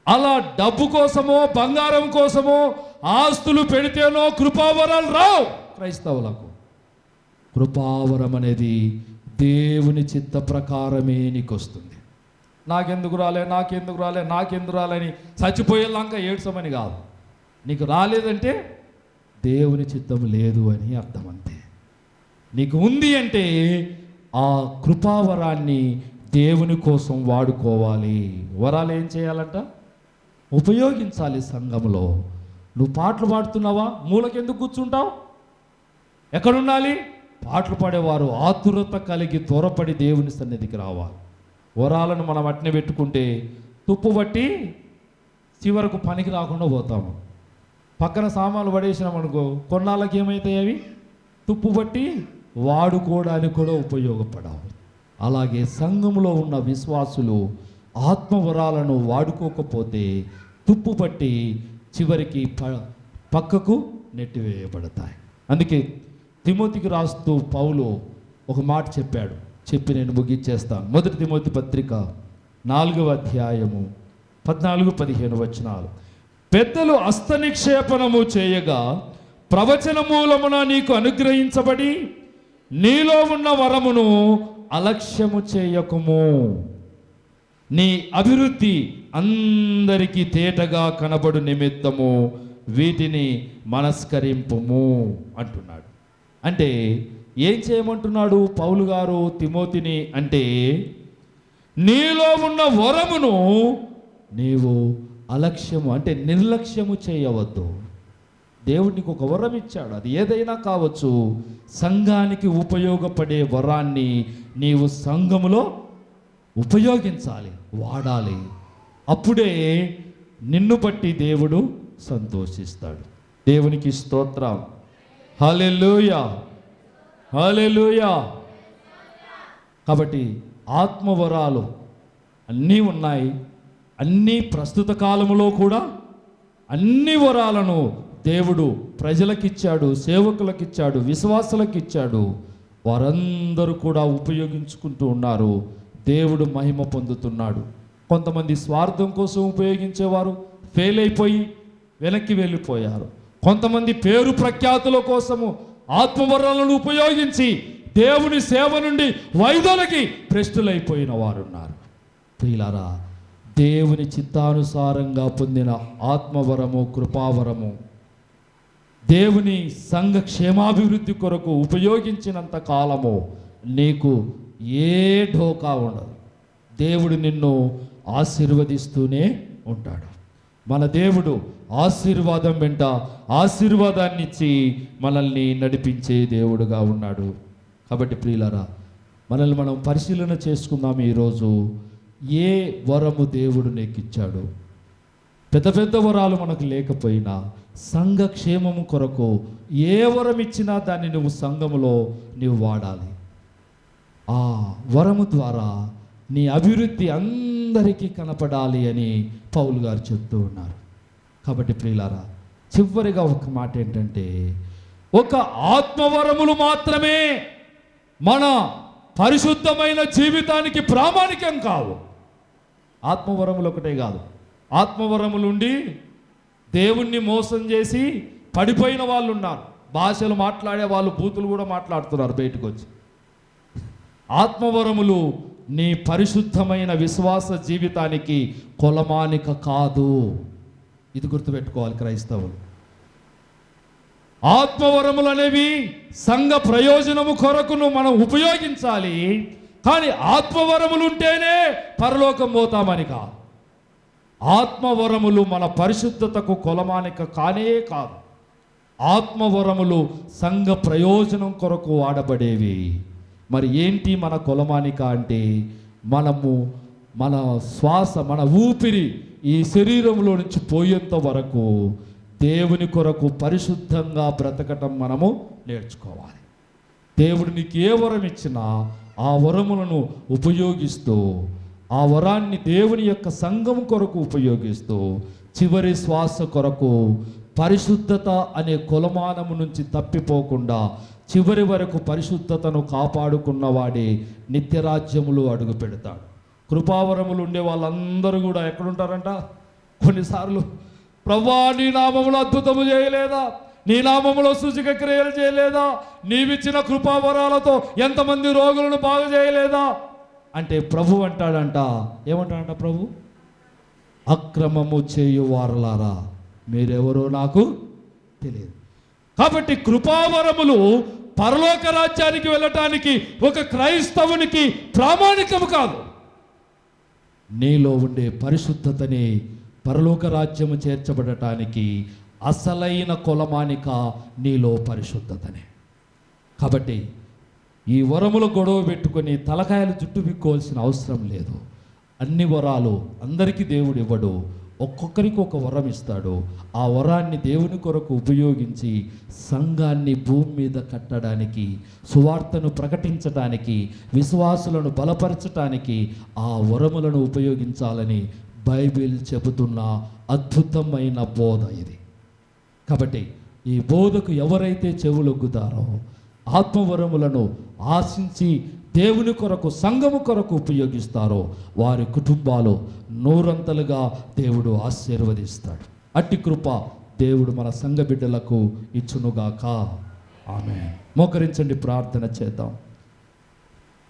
[SPEAKER 1] అలా డబ్బు కోసమో బంగారం కోసమో ఆస్తులు పెడితేనో కృపావరాలు రావు క్రైస్తవులకు. కృపావరం అనేది దేవుని చిత్త ప్రకారమే నీకు వస్తుంది. నాకెందుకు రాలేని చచ్చిపోయేలాగా ఏడ్చమని కాదు. నీకు రాలేదంటే దేవుని చిత్తం లేదు అని అర్థం అంతే. నీకు ఉంది అంటే ఆ కృపావరాన్ని దేవుని కోసం వాడుకోవాలి. వరాలు ఏం చేయాలంట? ఉపయోగించాలి సంఘంలో. నువ్వు పాటలు పాడుతున్నావా? మూలకెందుకు కూర్చుంటావు? ఎక్కడుండాలి? పాటలు పాడేవారు ఆతురత కలిగి త్వరపడి దేవుని సన్నిధికి రావాలి. వరాలను మనం అట్నే పెట్టుకుంటే తుప్పు పట్టి చివరకు పనికి రాకుండా పోతాము. పక్కన సామాన్లు పడేసినామనుకో, కొన్నాళ్ళకి ఏమవుతాయి? అవి తుప్పు పట్టి వాడుకోవడానికి కూడా ఉపయోగపడవు. అలాగే సంఘంలో ఉన్న విశ్వాసులు ఆత్మవరాలను వాడుకోకపోతే తుప్పు పట్టి చివరికి పక్కకు నెట్టివేయబడతాయి. అందుకే తిమోతికి రాస్తూ పౌలు ఒక మాట చెప్పాడు, చెప్పి నేను ముగిచ్చేస్తాను. 1 తిమోతి పత్రిక 4వ అధ్యాయము 14-15 వచనాలు. పెద్దలు హస్తనిక్షేపణము చేయగా ప్రవచన మూలమున నీకు అనుగ్రహించబడి నీలో ఉన్న వరమును అలక్ష్యము చేయకుము. నీ అభివృద్ధి అందరికీ తేటగా కనబడు నిమిత్తము వీటిని మనస్కరింపుము అంటున్నాడు. అంటే ఏం చేయమంటున్నాడు పౌలు గారు తిమోతిని అంటే, నీలో ఉన్న వరమును నీవు అలక్ష్యము అంటే నిర్లక్ష్యము చేయవద్దు. దేవుడికి ఒక వరం ఇచ్చాడు, అది ఏదైనా కావచ్చు. సంఘానికి ఉపయోగపడే వరాన్ని నీవు సంఘములో ఉపయోగించాలి, వాడాలి. అప్పుడే నిన్ను బట్టి దేవుడు సంతోషిస్తాడు. దేవునికి స్తోత్రం. హల్లెలూయా, హల్లెలూయా. కాబట్టి ఆత్మవరాలు అన్నీ ఉన్నాయి. అన్నీ ప్రస్తుత కాలములో కూడా అన్ని వరాలను దేవుడు ప్రజలకిచ్చాడు, సేవకులకిచ్చాడు, విశ్వాసులకిచ్చాడు. వారందరూ కూడా ఉపయోగించుకుంటూ ఉన్నారు. దేవుడు మహిమ పొందుతున్నాడు. కొంతమంది స్వార్థం కోసం ఉపయోగించేవారు ఫెయిల్ అయిపోయి వెనక్కి వెళ్ళిపోయారు. కొంతమంది పేరు ప్రఖ్యాతుల కోసము ఆత్మవరాలను ఉపయోగించి దేవుని సేవ నుండి వైదొలగి భ్రష్టులైపోయిన వారున్నారు. ప్రియులారా, దేవుని చిత్తానుసారంగా పొందిన ఆత్మవరము, కృపావరము దేవుని సంఘ క్షేమాభివృద్ధి కొరకు ఉపయోగించినంత కాలము నీకు ఏ ఢోకా ఉండదు. దేవుడు నిన్ను ఆశీర్వదిస్తూనే ఉంటాడు. మన దేవుడు ఆశీర్వాదం వెంట ఆశీర్వాదాన్ని ఇచ్చి మనల్ని నడిపించే దేవుడుగా ఉన్నాడు. కాబట్టి ప్రియులారా, మనల్ని మనం పరిశీలన చేసుకుందాం. ఈరోజు ఏ వరము దేవుడు నీకు ఇచ్చాడు? పెద్ద పెద్ద వరాలు మనకు లేకపోయినా సంఘ క్షేమము కొరకు ఏ వరం ఇచ్చినా దాన్ని నువ్వు సంఘములో నీవు వాడాలి. ఆ వరము ద్వారా నీ అభివృద్ధి అందరికీ కనపడాలి అని పౌలు గారు చెప్తూ ఉన్నారు. కాబట్టి ప్రియులారా, చివరిగా ఒక మాట ఏంటంటే, ఒక ఆత్మవరములు మాత్రమే మన పరిశుద్ధమైన జీవితానికి ప్రామాణికం కావు. ఆత్మవరములు ఒకటే కాదు. ఆత్మవరములుండి దేవుణ్ణి మోసం చేసి పడిపోయిన వాళ్ళు ఉన్నారు. భాషలు మాట్లాడే వాళ్ళు బూతులు కూడా మాట్లాడుతున్నారు బయటకు వచ్చి. ఆత్మవరములు నీ పరిశుద్ధమైన విశ్వాస జీవితానికి కొలమానిక కాదు. ఇది గుర్తుపెట్టుకోవాలి క్రైస్తవులు. ఆత్మవరములు అనేవి సంఘ ప్రయోజనము కొరకును మనం ఉపయోగించాలి. కానీ ఆత్మవరములు ఉంటేనే పరలోకం పోతామని కాదు. ఆత్మవరములు మన పరిశుద్ధతకు కొలమానిక కానే కాదు. ఆత్మవరములు సంఘ ప్రయోజనం కొరకు వాడబడేవి. మరి ఏంటి మన కొలమానిక అంటే, మనము మన శ్వాస, మన ఊపిరి ఈ శరీరంలో నుంచి పోయేంత వరకు దేవుని కొరకు పరిశుద్ధంగా బ్రతకటం మనము నేర్చుకోవాలి. దేవుడు నీకు ఏ వరం ఇచ్చినా ఆ వరములను ఉపయోగిస్తూ, ఆ వరాన్ని దేవుని యొక్క సంఘం కొరకు ఉపయోగిస్తూ చివరి శ్వాస కొరకు పరిశుద్ధత అనే కొలమానము నుంచి తప్పిపోకుండా చివరి వరకు పరిశుద్ధతను కాపాడుకున్నవాడే నిత్యరాజ్యములు అడుగు పెడతాడు. కృపావరములు ఉండే వాళ్ళందరూ కూడా ఎక్కడుంటారంట? కొన్నిసార్లు ప్రభువా నీ నామములో అద్భుతము చేయలేదా, నీ నామములో సూచక క్రియలు చేయలేదా, నీవిచ్చిన కృపావరాలతో ఎంతమంది రోగులను బాగు చేయలేదా అంటే ప్రభు అంటాడంట, ఏమంటాడంట ప్రభు? అక్రమము చేయువారలారా మీరెవరో నాకు తెలియదు. కాబట్టి కృపావరములు పరలోక రాజ్యానికి వెళ్ళటానికి ఒక క్రైస్తవునికి ప్రామాణికము కాదు. నీలో ఉండే పరిశుద్ధతని పరలోక రాజ్యము చేర్చబడటానికి అసలైన కొలమానిక నీలో పరిశుద్ధతనే. కాబట్టి ఈ వరముల గొడవ పెట్టుకొని తలకాయలు జుట్టు విక్కోవాల్సిన అవసరం లేదు. అన్ని వరాలు అందరికీ దేవుడు ఇవ్వడు, ఒక్కొక్కరికి ఒక వరం ఇస్తాడు. ఆ వరాన్ని దేవుని కొరకు ఉపయోగించి సంఘాన్ని భూమి మీద కట్టడానికి, సువార్తను ప్రకటించడానికి, విశ్వాసులను బలపరచటానికి ఆ వరములను ఉపయోగించాలని బైబిల్ చెబుతున్న అద్భుతమైన బోధ ఇది. కాబట్టి ఈ బోధకు ఎవరైతే చెవులొగ్గుతారో, ఆత్మవరములను ఆశించి దేవుని కొరకు సంఘము కొరకు ఉపయోగిస్తారో వారి కుటుంబాలు నూరంతలుగా దేవుడు ఆశీర్వదిస్తాడు. అట్టి కృప దేవుడు మన సంఘ బిడ్డలకు ఇచ్చునుగాక. ఆమేన్. మోకరించండి, ప్రార్థన చేద్దాం.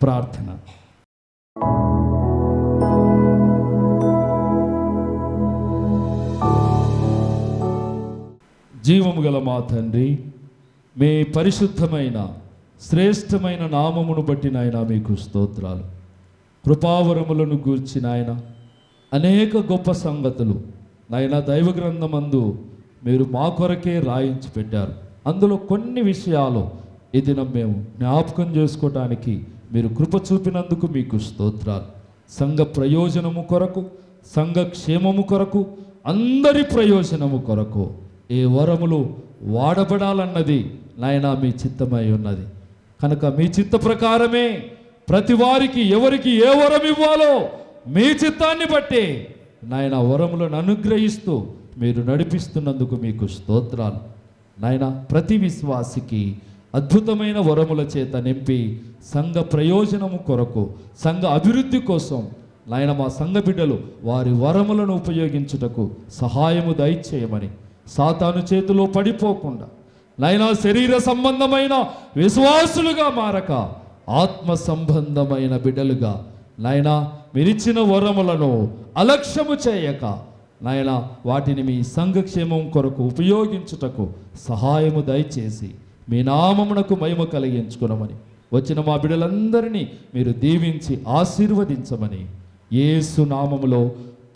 [SPEAKER 1] ప్రార్థన. జీవము గల మా తండ్రి, మీ పరిశుద్ధమైన శ్రేష్టమైన నామమును బట్టి నాయన మీకు స్తోత్రాలు. కృపావరములను గూర్చి నాయన అనేక గొప్ప సంగతులు నాయన దైవ గ్రంథమందు మీరు మా కొరకే రాయించి పెట్టారు. అందులో కొన్ని విషయాలు ఈ దినం మేము జ్ఞాపకం చేసుకోవటానికి మీరు కృప చూపినందుకు మీకు స్తోత్రాలు. సంఘ ప్రయోజనము కొరకు, సంఘ క్షేమము కొరకు, అందరి ప్రయోజనము కొరకు ఏ వరములు వాడబడాలన్నది నాయన మీ చిత్తమై ఉన్నది కనుక మీ చిత్త ప్రకారమే ప్రతి వారికి ఎవరికి ఏ వరం ఇవ్వాలో మీ చిత్తాన్ని బట్టి నాయన వరములను అనుగ్రహిస్తూ మీరు నడిపిస్తున్నందుకు మీకు స్తోత్రాలు. నాయన ప్రతి విశ్వాసికి అద్భుతమైన వరముల చేత నింపి సంఘ ప్రయోజనము కొరకు, సంఘ అభివృద్ధి కోసం నాయన మా సంఘ బిడ్డలు వారి వరములను ఉపయోగించుటకు సహాయము దయచేయమని, సాతాను చేతిలో పడిపోకుండా నాయన శరీర సంబంధమైన విశ్వాసులుగా మారక ఆత్మ సంబంధమైన బిడ్డలుగా నాయన మీరిచ్చిన వరములను అలక్ష్యము చేయక నాయన వాటిని మీ సంఘక్షేమం కొరకు ఉపయోగించుటకు సహాయము దయచేసి మీ నామమునకు మహిమ కలిగించుకునమని, వచ్చిన మా బిడ్డలందరినీ మీరు దీవించి ఆశీర్వదించమని యేసు నామములో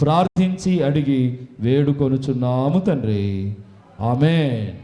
[SPEAKER 1] ప్రార్థించి అడిగి వేడుకొనుచున్నాము తండ్రి. ఆమేన్.